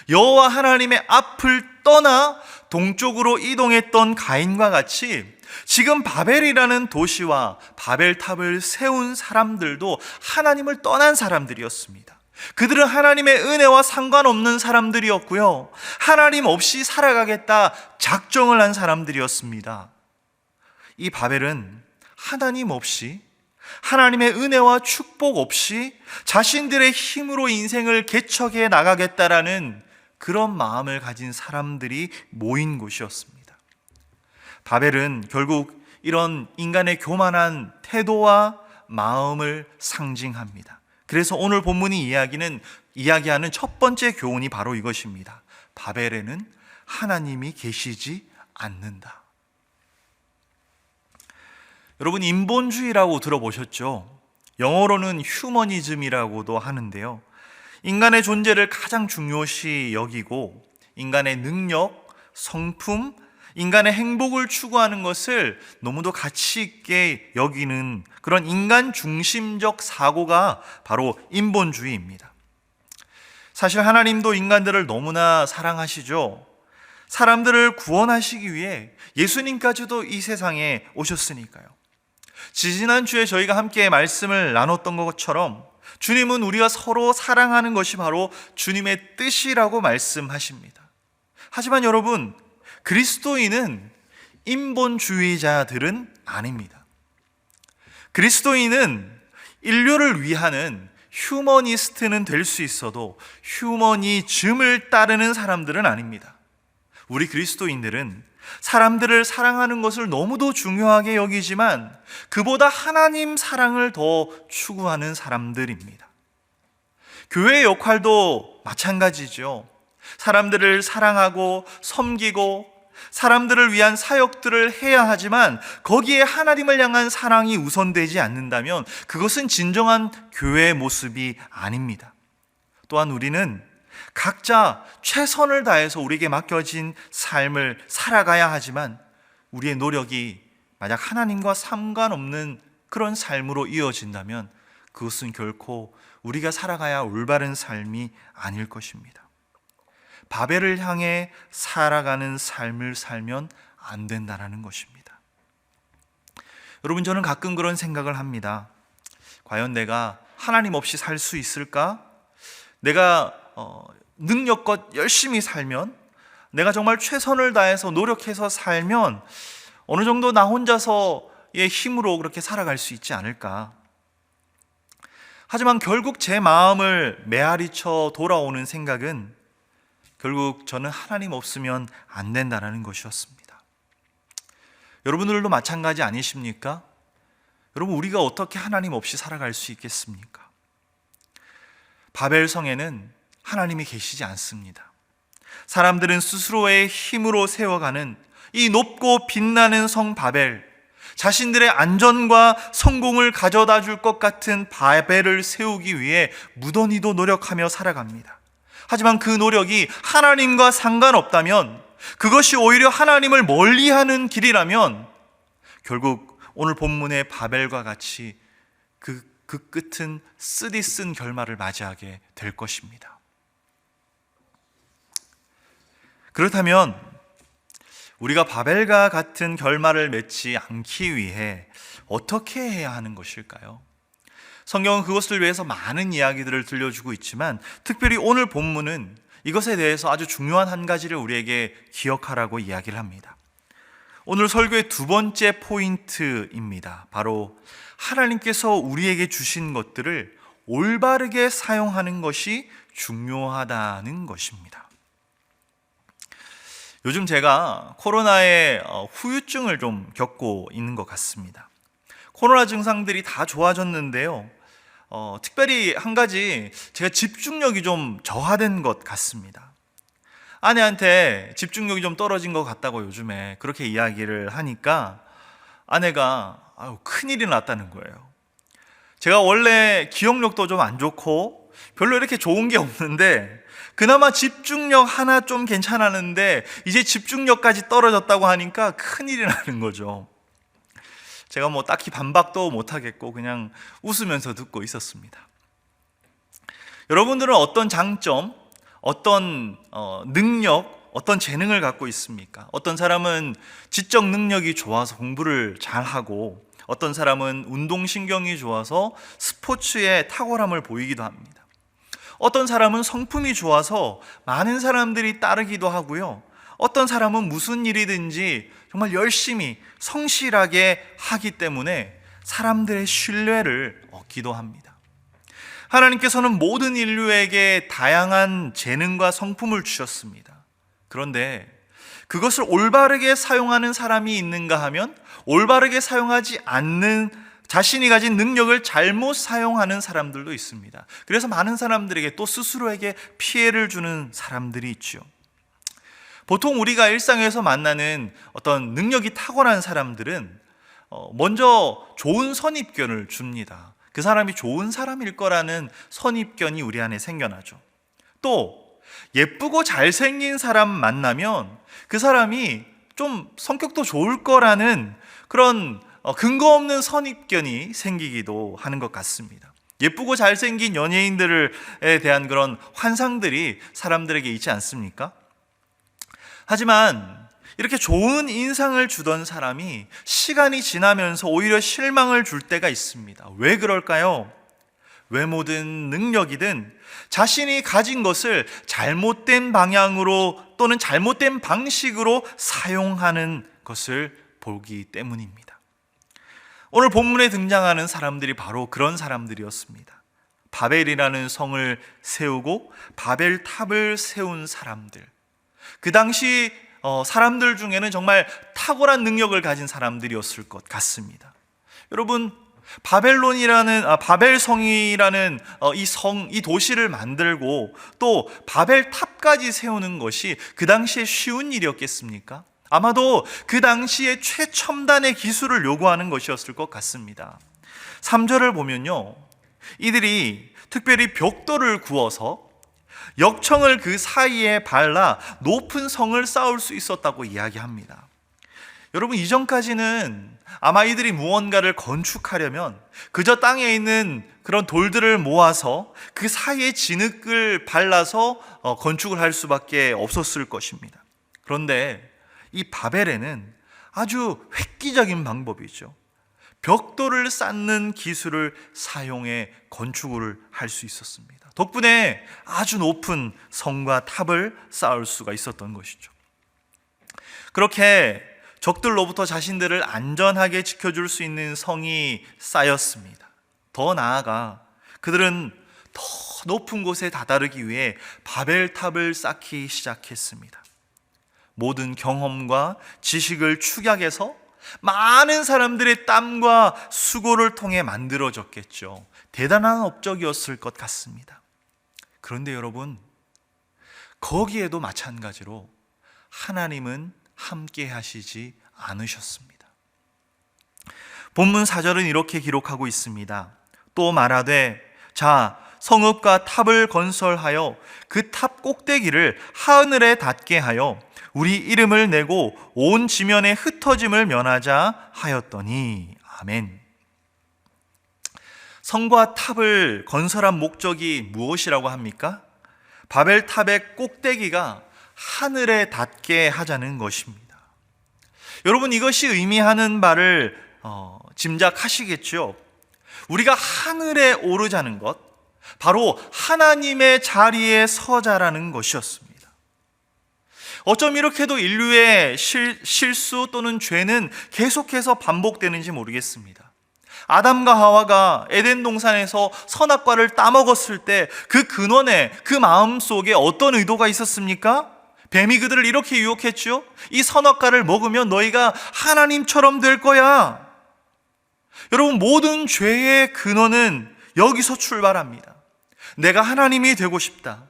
여호와 하나님의 앞을 떠나 동쪽으로 이동했던 가인과 같이 지금 바벨이라는 도시와 바벨탑을 세운 사람들도 하나님을 떠난 사람들이었습니다. 그들은 하나님의 은혜와 상관없는 사람들이었고요, 하나님 없이 살아가겠다 작정을 한 사람들이었습니다. 이 바벨은 하나님 없이 하나님의 은혜와 축복 없이 자신들의 힘으로 인생을 개척해 나가겠다라는 그런 마음을 가진 사람들이 모인 곳이었습니다. 바벨은 결국 이런 인간의 교만한 태도와 마음을 상징합니다. 그래서 오늘 본문이 이야기하는 첫 번째 교훈이 바로 이것입니다. 바벨에는 하나님이 계시지 않는다. 여러분, 인본주의라고 들어보셨죠? 영어로는 휴머니즘이라고도 하는데요. 인간의 존재를 가장 중요시 여기고 인간의 능력, 성품, 인간의 행복을 추구하는 것을 너무도 가치 있게 여기는 그런 인간 중심적 사고가 바로 인본주의입니다. 사실 하나님도 인간들을 너무나 사랑하시죠. 사람들을 구원하시기 위해 예수님까지도 이 세상에 오셨으니까요. 지지난주에 저희가 함께 말씀을 나눴던 것처럼 주님은 우리가 서로 사랑하는 것이 바로 주님의 뜻이라고 말씀하십니다. 하지만 여러분, 그리스도인은 인본주의자들은 아닙니다. 그리스도인은 인류를 위하는 휴머니스트는 될 수 있어도 휴머니즘을 따르는 사람들은 아닙니다. 우리 그리스도인들은 사람들을 사랑하는 것을 너무도 중요하게 여기지만 그보다 하나님 사랑을 더 추구하는 사람들입니다. 교회의 역할도 마찬가지죠. 사람들을 사랑하고 섬기고 사람들을 위한 사역들을 해야 하지만 거기에 하나님을 향한 사랑이 우선되지 않는다면 그것은 진정한 교회의 모습이 아닙니다. 또한 우리는 각자 최선을 다해서 우리에게 맡겨진 삶을 살아가야 하지만 우리의 노력이 만약 하나님과 상관없는 그런 삶으로 이어진다면 그것은 결코 우리가 살아가야 올바른 삶이 아닐 것입니다. 바벨을 향해 살아가는 삶을 살면 안 된다는 것입니다. 여러분, 저는 가끔 그런 생각을 합니다. 과연 내가 하나님 없이 살 수 있을까? 내가 능력껏 열심히 살면, 내가 정말 최선을 다해서 노력해서 살면 어느 정도 나 혼자서의 힘으로 그렇게 살아갈 수 있지 않을까? 하지만 결국 제 마음을 메아리쳐 돌아오는 생각은 결국 저는 하나님 없으면 안 된다는 것이었습니다. 여러분들도 마찬가지 아니십니까? 여러분, 우리가 어떻게 하나님 없이 살아갈 수 있겠습니까? 바벨성에는 하나님이 계시지 않습니다. 사람들은 스스로의 힘으로 세워가는 이 높고 빛나는 성 바벨, 자신들의 안전과 성공을 가져다 줄 것 같은 바벨을 세우기 위해 무던히도 노력하며 살아갑니다. 하지만 그 노력이 하나님과 상관없다면, 그것이 오히려 하나님을 멀리하는 길이라면 결국 오늘 본문의 바벨과 같이 그 끝은 쓰디쓴 결말을 맞이하게 될 것입니다. 그렇다면 우리가 바벨과 같은 결말을 맺지 않기 위해 어떻게 해야 하는 것일까요? 성경은 그것을 위해서 많은 이야기들을 들려주고 있지만 특별히 오늘 본문은 이것에 대해서 아주 중요한 한 가지를 우리에게 기억하라고 이야기를 합니다. 오늘 설교의 두 번째 포인트입니다. 바로 하나님께서 우리에게 주신 것들을 올바르게 사용하는 것이 중요하다는 것입니다. 요즘 제가 코로나의 후유증을 좀 겪고 있는 것 같습니다. 코로나 증상들이 다 좋아졌는데요. 특별히 한 가지 제가 집중력이 좀 저하된 것 같습니다. 아내한테 집중력이 좀 떨어진 것 같다고 요즘에 그렇게 이야기를 하니까 아내가 큰일이 났다는 거예요. 제가 원래 기억력도 좀 안 좋고 별로 이렇게 좋은 게 없는데 그나마 집중력 하나 좀 괜찮았는데 이제 집중력까지 떨어졌다고 하니까 큰일이 나는 거죠. 제가 뭐 딱히 반박도 못하겠고 그냥 웃으면서 듣고 있었습니다. 여러분들은 어떤 장점, 어떤 능력, 어떤 재능을 갖고 있습니까? 어떤 사람은 지적 능력이 좋아서 공부를 잘하고 어떤 사람은 운동신경이 좋아서 스포츠에 탁월함을 보이기도 합니다. 어떤 사람은 성품이 좋아서 많은 사람들이 따르기도 하고요. 어떤 사람은 무슨 일이든지 정말 열심히 성실하게 하기 때문에 사람들의 신뢰를 얻기도 합니다. 하나님께서는 모든 인류에게 다양한 재능과 성품을 주셨습니다. 그런데 그것을 올바르게 사용하는 사람이 있는가 하면 올바르게 사용하지 않는, 자신이 가진 능력을 잘못 사용하는 사람들도 있습니다. 그래서 많은 사람들에게 또 스스로에게 피해를 주는 사람들이 있죠. 보통 우리가 일상에서 만나는 어떤 능력이 탁월한 사람들은 먼저 좋은 선입견을 줍니다. 그 사람이 좋은 사람일 거라는 선입견이 우리 안에 생겨나죠. 또 예쁘고 잘생긴 사람 만나면 그 사람이 좀 성격도 좋을 거라는 그런 근거 없는 선입견이 생기기도 하는 것 같습니다. 예쁘고 잘생긴 연예인들에 대한 그런 환상들이 사람들에게 있지 않습니까? 하지만 이렇게 좋은 인상을 주던 사람이 시간이 지나면서 오히려 실망을 줄 때가 있습니다. 왜 그럴까요? 외모든 능력이든 자신이 가진 것을 잘못된 방향으로 또는 잘못된 방식으로 사용하는 것을 보기 때문입니다. 오늘 본문에 등장하는 사람들이 바로 그런 사람들이었습니다. 바벨이라는 성을 세우고 바벨탑을 세운 사람들. 그 당시 사람들 중에는 정말 탁월한 능력을 가진 사람들이었을 것 같습니다. 여러분, 바벨성이라는 이 도시를 만들고 또 바벨탑까지 세우는 것이 그 당시에 쉬운 일이었겠습니까? 아마도 그 당시에 최첨단의 기술을 요구하는 것이었을 것 같습니다. 3절을 보면요, 이들이 특별히 벽돌을 구워서 역청을 그 사이에 발라 높은 성을 쌓을 수 있었다고 이야기합니다. 여러분, 이전까지는 아마 이들이 무언가를 건축하려면 그저 땅에 있는 그런 돌들을 모아서 그 사이에 진흙을 발라서 건축을 할 수밖에 없었을 것입니다. 그런데 이 바벨에는 아주 획기적인 방법이죠. 벽돌을 쌓는 기술을 사용해 건축을 할 수 있었습니다. 덕분에 아주 높은 성과 탑을 쌓을 수가 있었던 것이죠. 그렇게 적들로부터 자신들을 안전하게 지켜줄 수 있는 성이 쌓였습니다. 더 나아가 그들은 더 높은 곳에 다다르기 위해 바벨탑을 쌓기 시작했습니다. 모든 경험과 지식을 축약해서 많은 사람들의 땀과 수고를 통해 만들어졌겠죠. 대단한 업적이었을 것 같습니다. 그런데 여러분, 거기에도 마찬가지로 하나님은 함께 하시지 않으셨습니다. 본문 4절은 이렇게 기록하고 있습니다. 또 말하되, 자, 성읍과 탑을 건설하여 그 탑 꼭대기를 하늘에 닿게 하여 우리 이름을 내고 온 지면에 흩어짐을 면하자 하였더니. 아멘. 성과 탑을 건설한 목적이 무엇이라고 합니까? 바벨탑의 꼭대기가 하늘에 닿게 하자는 것입니다. 여러분, 이것이 의미하는 바를 짐작하시겠죠? 우리가 하늘에 오르자는 것, 바로 하나님의 자리에 서자라는 것이었습니다. 어쩜 이렇게도 인류의 실수 또는 죄는 계속해서 반복되는지 모르겠습니다. 아담과 하와가 에덴 동산에서 선악과를 따먹었을 때 그 근원에, 그 마음속에 어떤 의도가 있었습니까? 뱀이 그들을 이렇게 유혹했죠. 이 선악과를 먹으면 너희가 하나님처럼 될 거야. 여러분, 모든 죄의 근원은 여기서 출발합니다. 내가 하나님이 되고 싶다.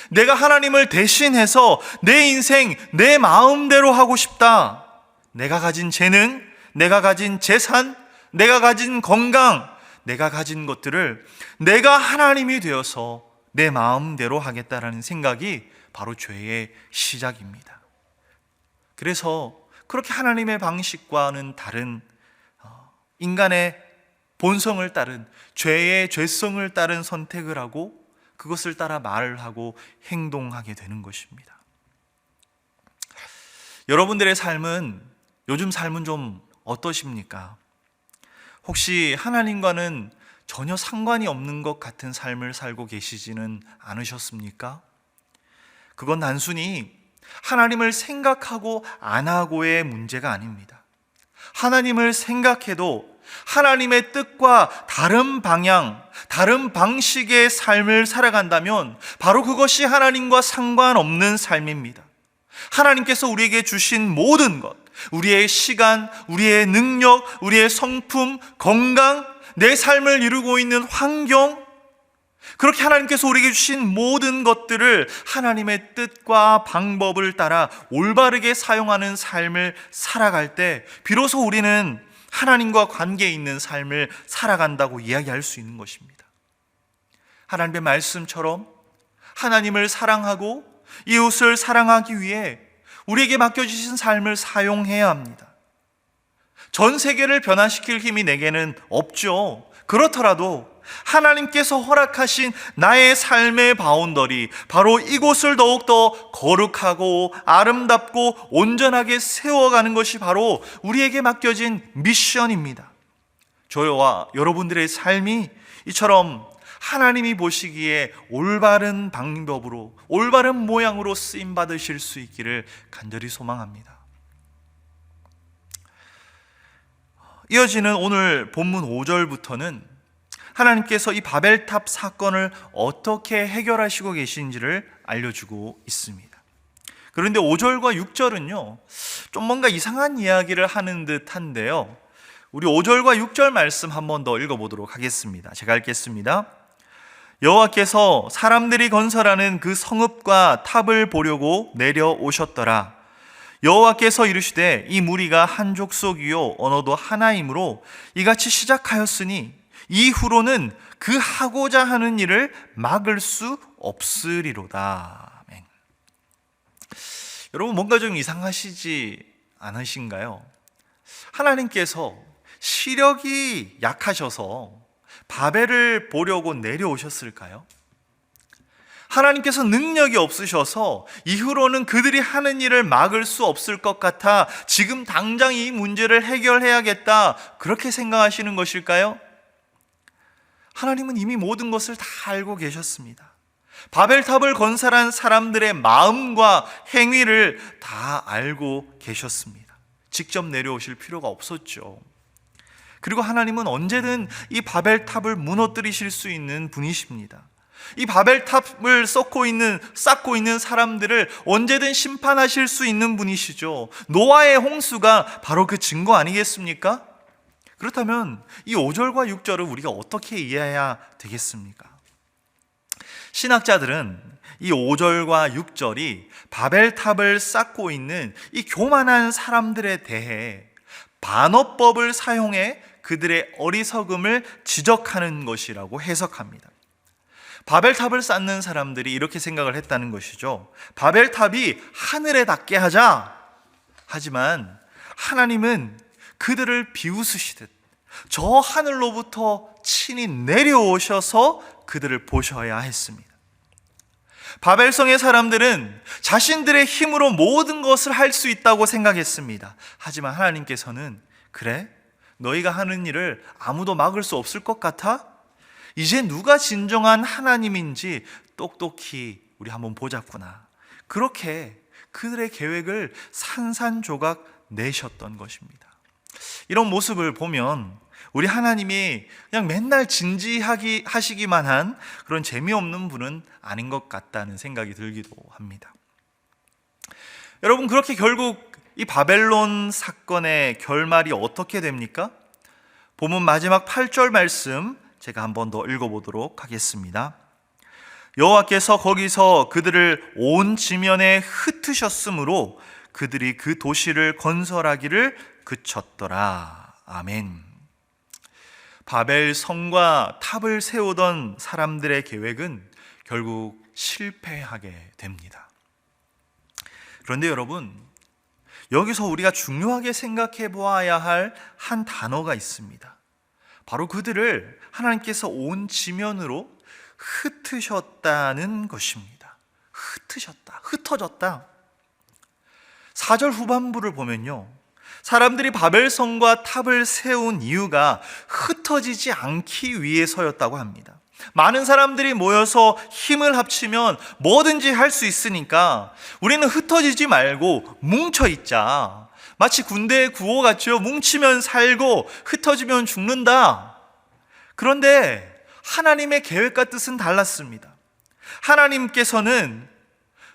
내가 하나님을 대신해서 내 인생, 내 마음대로 하고 싶다. 내가 가진 재능, 내가 가진 재산, 내가 가진 건강, 내가 가진 것들을 내가 하나님이 되어서 내 마음대로 하겠다라는 생각이 바로 죄의 시작입니다. 그래서 그렇게 하나님의 방식과는 다른 인간의 본성을 따른, 죄의 죄성을 따른 선택을 하고 그것을 따라 말을 하고 행동하게 되는 것입니다. 여러분들의 삶은, 요즘 삶은 좀 어떠십니까? 혹시 하나님과는 전혀 상관이 없는 것 같은 삶을 살고 계시지는 않으셨습니까? 그건 단순히 하나님을 생각하고 안 하고의 문제가 아닙니다. 하나님을 생각해도 하나님의 뜻과 다른 방향, 다른 방식의 삶을 살아간다면 바로 그것이 하나님과 상관없는 삶입니다. 하나님께서 우리에게 주신 모든 것, 우리의 시간, 우리의 능력, 우리의 성품, 건강, 내 삶을 이루고 있는 환경, 그렇게 하나님께서 우리에게 주신 모든 것들을 하나님의 뜻과 방법을 따라 올바르게 사용하는 삶을 살아갈 때 비로소 우리는 하나님과 관계 있는 삶을 살아간다고 이야기할 수 있는 것입니다. 하나님의 말씀처럼 하나님을 사랑하고 이웃을 사랑하기 위해 우리에게 맡겨주신 삶을 사용해야 합니다. 전 세계를 변화시킬 힘이 내게는 없죠. 그렇더라도 하나님께서 허락하신 나의 삶의 바운더리, 바로 이곳을 더욱더 거룩하고 아름답고 온전하게 세워가는 것이 바로 우리에게 맡겨진 미션입니다. 저와 여러분들의 삶이 이처럼 하나님이 보시기에 올바른 방법으로, 올바른 모양으로 쓰임 받으실 수 있기를 간절히 소망합니다. 이어지는 오늘 본문 5절부터는 하나님께서 이 바벨탑 사건을 어떻게 해결하시고 계신지를 알려주고 있습니다. 그런데 5절과 6절은요, 좀 뭔가 이상한 이야기를 하는 듯한데요. 우리 5절과 6절 말씀 한 번 더 읽어보도록 하겠습니다. 제가 읽겠습니다. 여호와께서 사람들이 건설하는 그 성읍과 탑을 보려고 내려오셨더라. 여호와께서 이르시되 이 무리가 한 족속이요 언어도 하나이므로 이같이 시작하였으니 이후로는 그 하고자 하는 일을 막을 수 없으리로다. 아멘. 여러분, 뭔가 좀 이상하시지 않으신가요? 하나님께서 시력이 약하셔서 바벨을 보려고 내려오셨을까요? 하나님께서 능력이 없으셔서 이후로는 그들이 하는 일을 막을 수 없을 것 같아 지금 당장 이 문제를 해결해야겠다, 그렇게 생각하시는 것일까요? 하나님은 이미 모든 것을 다 알고 계셨습니다. 바벨탑을 건설한 사람들의 마음과 행위를 다 알고 계셨습니다. 직접 내려오실 필요가 없었죠. 그리고 하나님은 언제든 이 바벨탑을 무너뜨리실 수 있는 분이십니다. 이 바벨탑을 쌓고 있는 사람들을 언제든 심판하실 수 있는 분이시죠. 노아의 홍수가 바로 그 증거 아니겠습니까? 그렇다면 이 5절과 6절을 우리가 어떻게 이해해야 되겠습니까? 신학자들은 이 5절과 6절이 바벨탑을 쌓고 있는 이 교만한 사람들에 대해 반어법을 사용해 그들의 어리석음을 지적하는 것이라고 해석합니다. 바벨탑을 쌓는 사람들이 이렇게 생각을 했다는 것이죠. 바벨탑이 하늘에 닿게 하자. 하지만 하나님은 그들을 비웃으시듯 저 하늘로부터 친히 내려오셔서 그들을 보셔야 했습니다. 바벨성의 사람들은 자신들의 힘으로 모든 것을 할 수 있다고 생각했습니다. 하지만 하나님께서는 그래? 너희가 하는 일을 아무도 막을 수 없을 것 같아? 이제 누가 진정한 하나님인지 똑똑히 우리 한번 보자꾸나. 그렇게 그들의 계획을 산산조각 내셨던 것입니다. 이런 모습을 보면 우리 하나님이 그냥 맨날 진지하시기만 한 그런 재미없는 분은 아닌 것 같다는 생각이 들기도 합니다. 여러분, 그렇게 결국 이 바벨론 사건의 결말이 어떻게 됩니까? 본문 마지막 8절 말씀 제가 한 번 더 읽어보도록 하겠습니다. 여호와께서 거기서 그들을 온 지면에 흩으셨으므로 그들이 그 도시를 건설하기를 그쳤더라. 아멘. 바벨 성과 탑을 세우던 사람들의 계획은 결국 실패하게 됩니다. 그런데 여러분, 여기서 우리가 중요하게 생각해 보아야 할 한 단어가 있습니다. 바로 그들을 하나님께서 온 지면으로 흩으셨다는 것입니다. 흩어졌다. 4절 후반부를 보면요, 사람들이 바벨성과 탑을 세운 이유가 흩어지지 않기 위해서였다고 합니다. 많은 사람들이 모여서 힘을 합치면 뭐든지 할 수 있으니까 우리는 흩어지지 말고 뭉쳐있자. 마치 군대의 구호 같죠. 뭉치면 살고 흩어지면 죽는다. 그런데 하나님의 계획과 뜻은 달랐습니다. 하나님께서는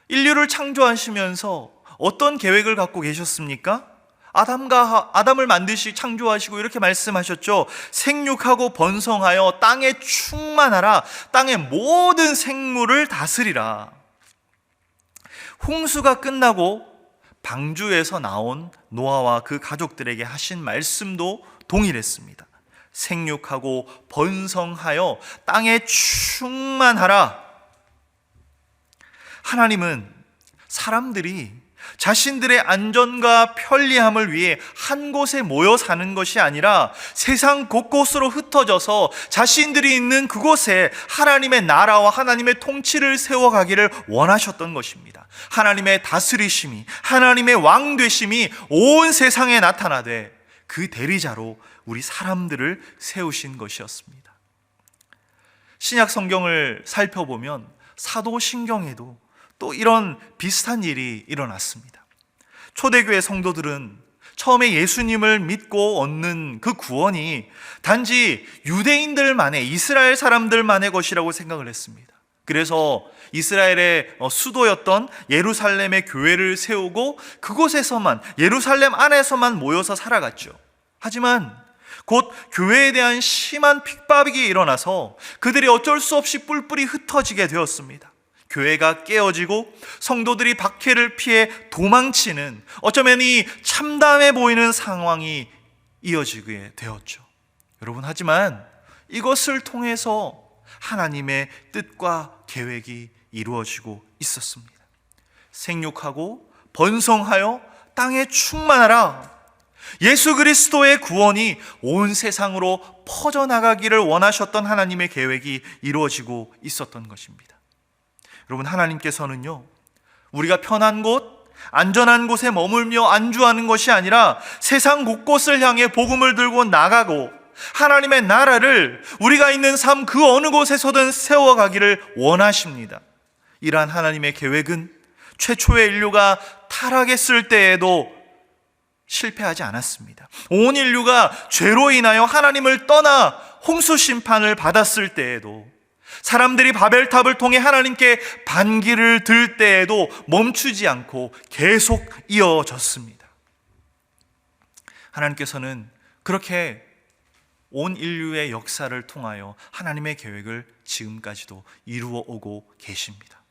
인류를 창조하시면서 어떤 계획을 갖고 계셨습니까? 아담을 만드시 창조하시고 이렇게 말씀하셨죠. 생육하고 번성하여 땅에 충만하라. 땅의 모든 생물을 다스리라. 홍수가 끝나고 방주에서 나온 노아와 그 가족들에게 하신 말씀도 동일했습니다. 생육하고 번성하여 땅에 충만하라. 하나님은 사람들이 자신들의 안전과 편리함을 위해 한 곳에 모여 사는 것이 아니라 세상 곳곳으로 흩어져서 자신들이 있는 그곳에 하나님의 나라와 하나님의 통치를 세워가기를 원하셨던 것입니다. 하나님의 다스리심이, 하나님의 왕되심이 온 세상에 나타나되 그 대리자로 우리 사람들을 세우신 것이었습니다. 신약 성경을 살펴보면 사도신경에도 또 이런 비슷한 일이 일어났습니다. 초대교회 성도들은 처음에 예수님을 믿고 얻는 그 구원이 단지 유대인들만의, 이스라엘 사람들만의 것이라고 생각을 했습니다. 그래서 이스라엘의 수도였던 예루살렘의 교회를 세우고 그곳에서만, 예루살렘 안에서만 모여서 살아갔죠. 하지만 곧 교회에 대한 심한 핍박이 일어나서 그들이 어쩔 수 없이 뿔뿔이 흩어지게 되었습니다. 교회가 깨어지고 성도들이 박해를 피해 도망치는, 어쩌면 이 참담해 보이는 상황이 이어지게 되었죠. 여러분, 하지만 이것을 통해서 하나님의 뜻과 계획이 이루어지고 있었습니다. 생육하고 번성하여 땅에 충만하라. 예수 그리스도의 구원이 온 세상으로 퍼져나가기를 원하셨던 하나님의 계획이 이루어지고 있었던 것입니다. 여러분, 하나님께서는요, 우리가 편한 곳, 안전한 곳에 머물며 안주하는 것이 아니라 세상 곳곳을 향해 복음을 들고 나가고 하나님의 나라를 우리가 있는 삶 그 어느 곳에서든 세워가기를 원하십니다. 이러한 하나님의 계획은 최초의 인류가 타락했을 때에도 실패하지 않았습니다. 온 인류가 죄로 인하여 하나님을 떠나 홍수 심판을 받았을 때에도, 사람들이 바벨탑을 통해 하나님께 반기를 들 때에도 멈추지 않고 계속 이어졌습니다. 하나님께서는 그렇게 온 인류의 역사를 통하여 하나님의 계획을 지금까지도 이루어 오고 계십니다.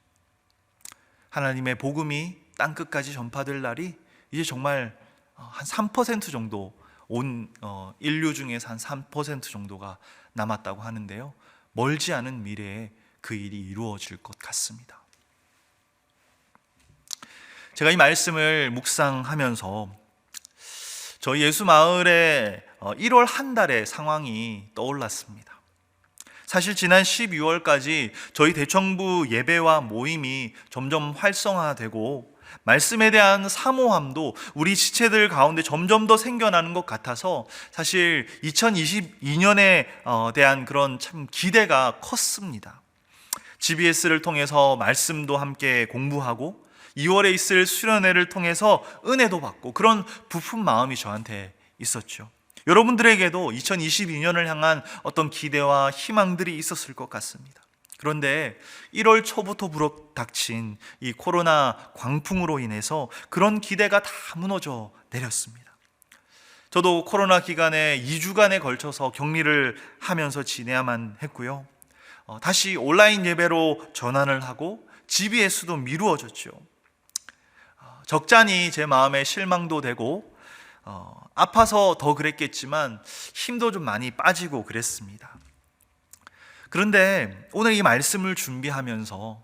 하나님의 복음이 땅끝까지 전파될 날이 이제 정말 한 3% 정도, 온 인류 중에서 한 3% 정도가 남았다고 하는데요, 멀지 않은 미래에 그 일이 이루어질 것 같습니다. 제가 이 말씀을 묵상하면서 저희 예수마을의 1월 한 달의 상황이 떠올랐습니다. 사실 지난 12월까지 저희 대청부 예배와 모임이 점점 활성화되고 말씀에 대한 사모함도 우리 지체들 가운데 점점 더 생겨나는 것 같아서 사실 2022년에 대한 그런 참 기대가 컸습니다. GBS를 통해서 말씀도 함께 공부하고 2월에 있을 수련회를 통해서 은혜도 받고 그런 부푼 마음이 저한테 있었죠. 여러분들에게도 2022년을 향한 어떤 기대와 희망들이 있었을 것 같습니다. 그런데 1월 초부터 불어닥친 이 코로나 광풍으로 인해서 그런 기대가 다 무너져 내렸습니다. 저도 코로나 기간에 2주간에 걸쳐서 격리를 하면서 지내야만 했고요. 다시 온라인 예배로 전환을 하고 GBS도 미루어졌죠. 적잖이 제 마음에 실망도 되고 아파서 더 그랬겠지만 힘도 좀 많이 빠지고 그랬습니다. 그런데 오늘 이 말씀을 준비하면서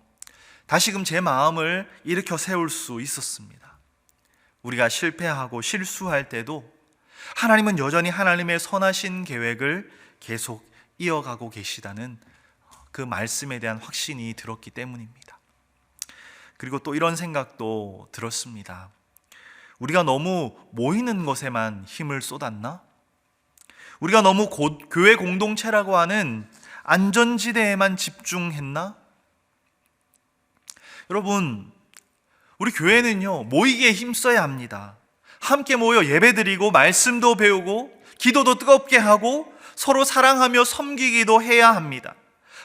다시금 제 마음을 일으켜 세울 수 있었습니다. 우리가 실패하고 실수할 때도 하나님은 여전히 하나님의 선하신 계획을 계속 이어가고 계시다는 그 말씀에 대한 확신이 들었기 때문입니다. 그리고 또 이런 생각도 들었습니다. 우리가 너무 모이는 것에만 힘을 쏟았나? 우리가 너무 교회 공동체라고 하는 안전지대에만 집중했나? 여러분, 우리 교회는요, 모이기에 힘써야 합니다. 함께 모여 예배드리고 말씀도 배우고 기도도 뜨겁게 하고 서로 사랑하며 섬기기도 해야 합니다.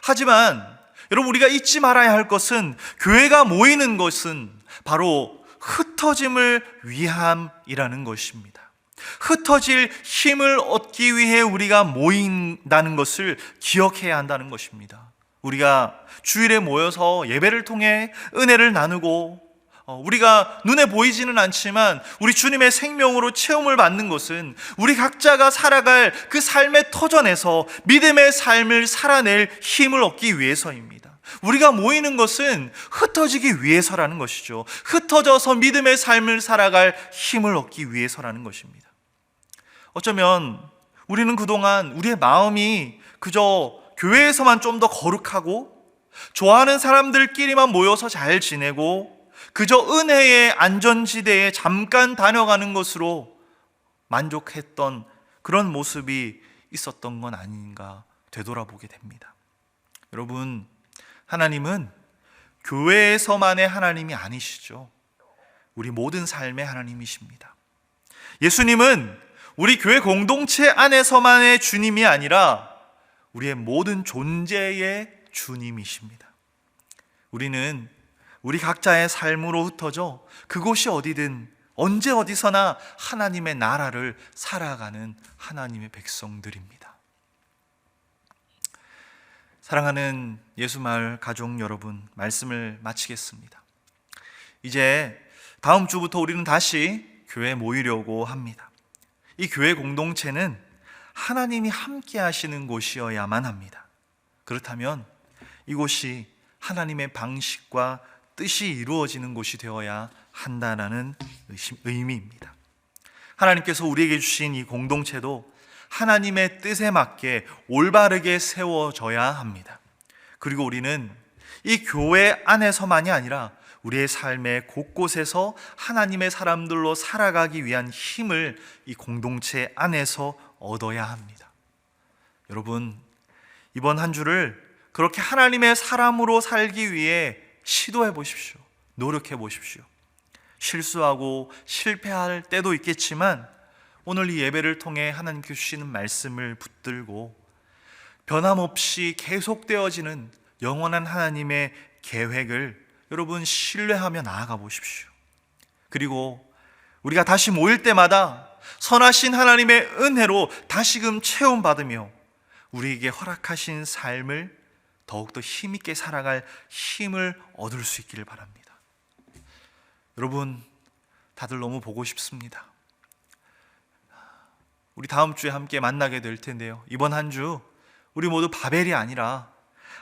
하지만 여러분, 우리가 잊지 말아야 할 것은, 교회가 모이는 것은 바로 흩어짐을 위함이라는 것입니다. 흩어질 힘을 얻기 위해 우리가 모인다는 것을 기억해야 한다는 것입니다. 우리가 주일에 모여서 예배를 통해 은혜를 나누고 우리가 눈에 보이지는 않지만 우리 주님의 생명으로 체험을 받는 것은 우리 각자가 살아갈 그 삶의 터전에서 믿음의 삶을 살아낼 힘을 얻기 위해서입니다. 우리가 모이는 것은 흩어지기 위해서라는 것이죠. 흩어져서 믿음의 삶을 살아갈 힘을 얻기 위해서라는 것입니다. 어쩌면 우리는 그동안 우리의 마음이 그저 교회에서만 좀 더 거룩하고 좋아하는 사람들끼리만 모여서 잘 지내고 그저 은혜의 안전지대에 잠깐 다녀가는 것으로 만족했던 그런 모습이 있었던 건 아닌가 되돌아보게 됩니다. 여러분, 하나님은 교회에서만의 하나님이 아니시죠. 우리 모든 삶의 하나님이십니다. 예수님은 우리 교회 공동체 안에서만의 주님이 아니라 우리의 모든 존재의 주님이십니다. 우리는 우리 각자의 삶으로 흩어져 그곳이 어디든 언제 어디서나 하나님의 나라를 살아가는 하나님의 백성들입니다. 사랑하는 예수마을 가족 여러분, 말씀을 마치겠습니다. 이제 다음 주부터 우리는 다시 교회에 모이려고 합니다. 이 교회 공동체는 하나님이 함께 하시는 곳이어야만 합니다. 그렇다면 이곳이 하나님의 방식과 뜻이 이루어지는 곳이 되어야 한다는 의미입니다. 하나님께서 우리에게 주신 이 공동체도 하나님의 뜻에 맞게 올바르게 세워져야 합니다. 그리고 우리는 이 교회 안에서만이 아니라 우리의 삶의 곳곳에서 하나님의 사람들로 살아가기 위한 힘을 이 공동체 안에서 얻어야 합니다. 여러분, 이번 한 주를 그렇게 하나님의 사람으로 살기 위해 시도해 보십시오. 노력해 보십시오. 실수하고 실패할 때도 있겠지만 오늘 이 예배를 통해 하나님께 주시는 말씀을 붙들고 변함없이 계속되어지는 영원한 하나님의 계획을 여러분 신뢰하며 나아가 보십시오. 그리고 우리가 다시 모일 때마다 선하신 하나님의 은혜로 다시금 체험받으며 우리에게 허락하신 삶을 더욱더 힘있게 살아갈 힘을 얻을 수 있기를 바랍니다. 여러분, 다들 너무 보고 싶습니다. 우리 다음 주에 함께 만나게 될 텐데요, 이번 한 주 우리 모두 바벨이 아니라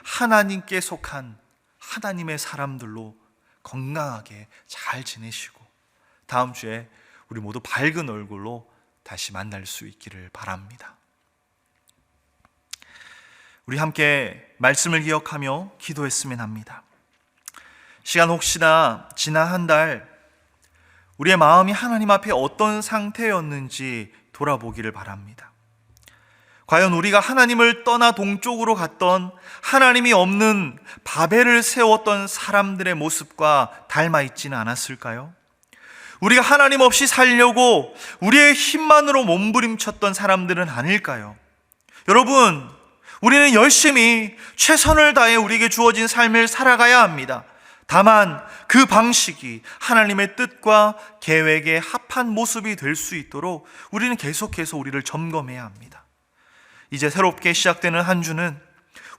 하나님께 속한 하나님의 사람들로 건강하게 잘 지내시고 다음 주에 우리 모두 밝은 얼굴로 다시 만날 수 있기를 바랍니다. 우리 함께 말씀을 기억하며 기도했으면 합니다. 시간 혹시나 지난 한 달 우리의 마음이 하나님 앞에 어떤 상태였는지 돌아보기를 바랍니다. 과연 우리가 하나님을 떠나 동쪽으로 갔던 하나님이 없는 바벨을 세웠던 사람들의 모습과 닮아 있지는 않았을까요? 우리가 하나님 없이 살려고 우리의 힘만으로 몸부림쳤던 사람들은 아닐까요? 여러분, 우리는 열심히 최선을 다해 우리에게 주어진 삶을 살아가야 합니다. 다만 그 방식이 하나님의 뜻과 계획에 합한 모습이 될 수 있도록 우리는 계속해서 우리를 점검해야 합니다. 이제 새롭게 시작되는 한 주는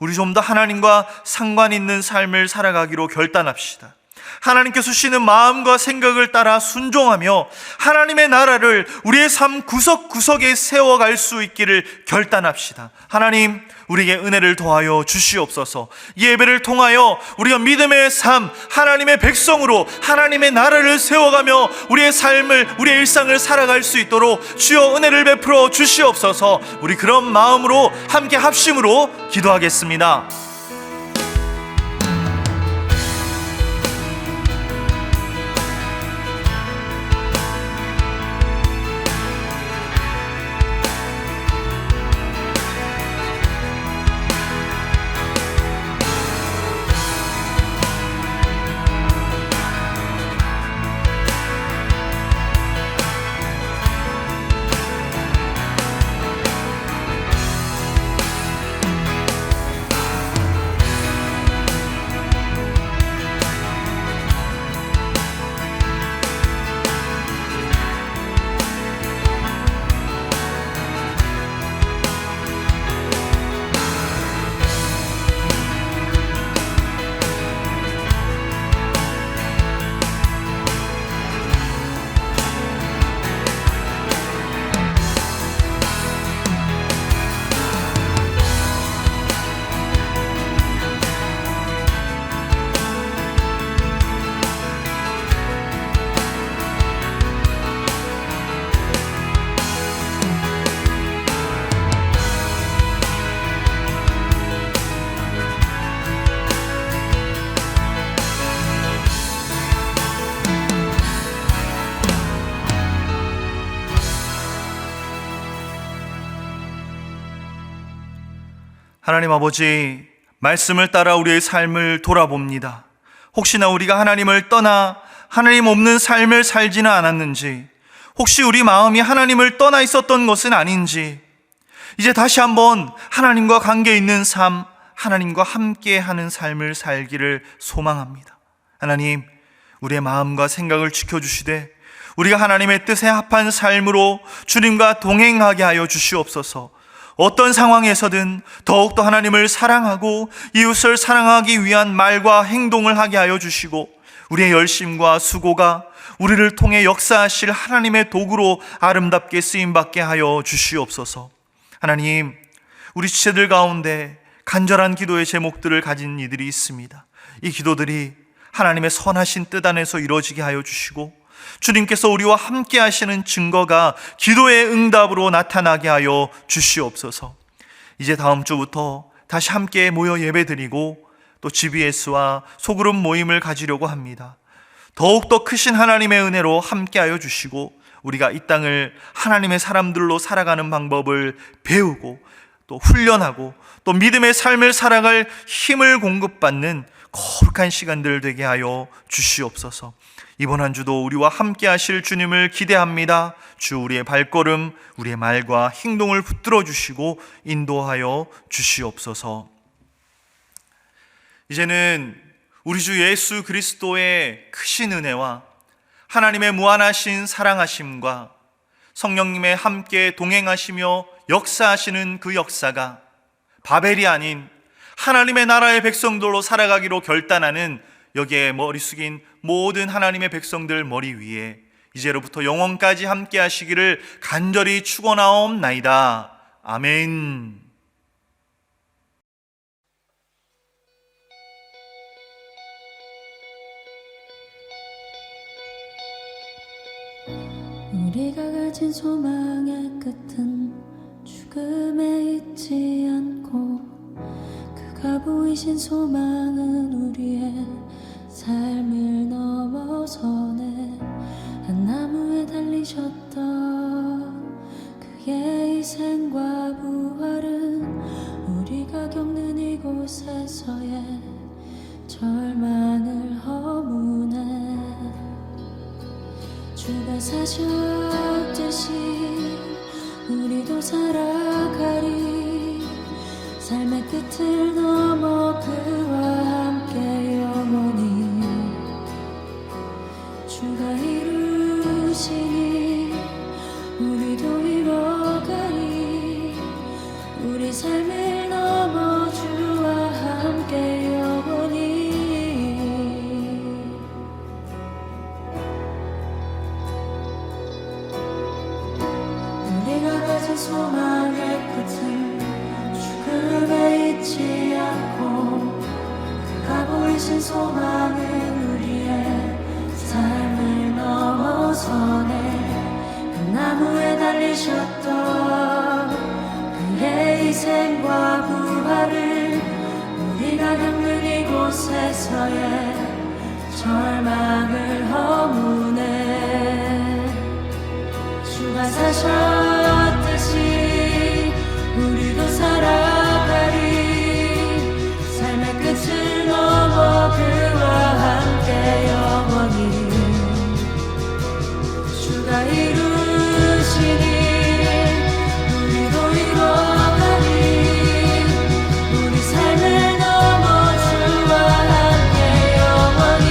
우리 좀 더 하나님과 상관 있는 삶을 살아가기로 결단합시다. 하나님께서 주시는 마음과 생각을 따라 순종하며 하나님의 나라를 우리의 삶 구석구석에 세워갈 수 있기를 결단합시다. 하나님, 우리에게 은혜를 더하여 주시옵소서. 예배를 통하여 우리가 믿음의 삶, 하나님의 백성으로 하나님의 나라를 세워가며 우리의 삶을, 우리의 일상을 살아갈 수 있도록 주여 은혜를 베풀어 주시옵소서. 우리 그런 마음으로 함께 합심으로 기도하겠습니다. 하나님 아버지, 말씀을 따라 우리의 삶을 돌아봅니다. 혹시나 우리가 하나님을 떠나 하나님 없는 삶을 살지는 않았는지, 혹시 우리 마음이 하나님을 떠나 있었던 것은 아닌지, 이제 다시 한번 하나님과 관계 있는 삶, 하나님과 함께하는 삶을 살기를 소망합니다. 하나님, 우리의 마음과 생각을 지켜주시되 우리가 하나님의 뜻에 합한 삶으로 주님과 동행하게 하여 주시옵소서. 어떤 상황에서든 더욱더 하나님을 사랑하고 이웃을 사랑하기 위한 말과 행동을 하게 하여 주시고, 우리의 열심과 수고가 우리를 통해 역사하실 하나님의 도구로 아름답게 쓰임받게 하여 주시옵소서. 하나님, 우리 지체들 가운데 간절한 기도의 제목들을 가진 이들이 있습니다. 이 기도들이 하나님의 선하신 뜻 안에서 이루어지게 하여 주시고, 주님께서 우리와 함께 하시는 증거가 기도의 응답으로 나타나게 하여 주시옵소서. 이제 다음 주부터 다시 함께 모여 예배드리고 또 GBS와 소그룹 모임을 가지려고 합니다. 더욱더 크신 하나님의 은혜로 함께 하여 주시고, 우리가 이 땅을 하나님의 사람들로 살아가는 방법을 배우고 또 훈련하고 또 믿음의 삶을 살아갈 힘을 공급받는 거룩한 시간들 되게 하여 주시옵소서. 이번 한 주도 우리와 함께 하실 주님을 기대합니다. 주, 우리의 발걸음, 우리의 말과 행동을 붙들어 주시고 인도하여 주시옵소서. 이제는 우리 주 예수 그리스도의 크신 은혜와 하나님의 무한하신 사랑하심과 성령님의 함께 동행하시며 역사하시는 그 역사가 바벨이 아닌 하나님의 나라의 백성들로 살아가기로 결단하는 여기에 머리 숙인 모든 하나님의 백성들 머리 위에 이제로부터 영원까지 함께 하시기를 간절히 축원하옵나이다. 아멘. 우리가 가진 소망의 끝은 죽음에 있지 않고, 그가 보이신 소망은 우리의 삶을 넘어서네. 한 나무에 달리셨던 그의 희생과 부활은 우리가 겪는 이곳에서의 절망을 허무네. 주가 사셨듯이 우리도 살아가리. 삶의 끝을 넘어 그와 함께 영원히 주가 이루시니 우리도 이뤄가리. 우리 삶을 넘어 주와 함께 영원히. 우리가 가진 소망의 끝은 죽음에 있지 않고, 그가 보이신 소망은 우리의 삶을 넘어서네. 한 나무에 달리셨던 그의 희생과 부활을 우리가 겪는 이곳에서의 절망을 허무네. 주가 사셨듯이 우리도 살아가리. 삶의 끝을 넘어 그와 함께 영원히 주가 이루시니 우리도 이뤄가리. 우리 삶을 넘어 주와 함께 영원히.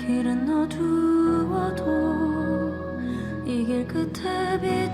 길은 어두워도 이 길 끝에 빛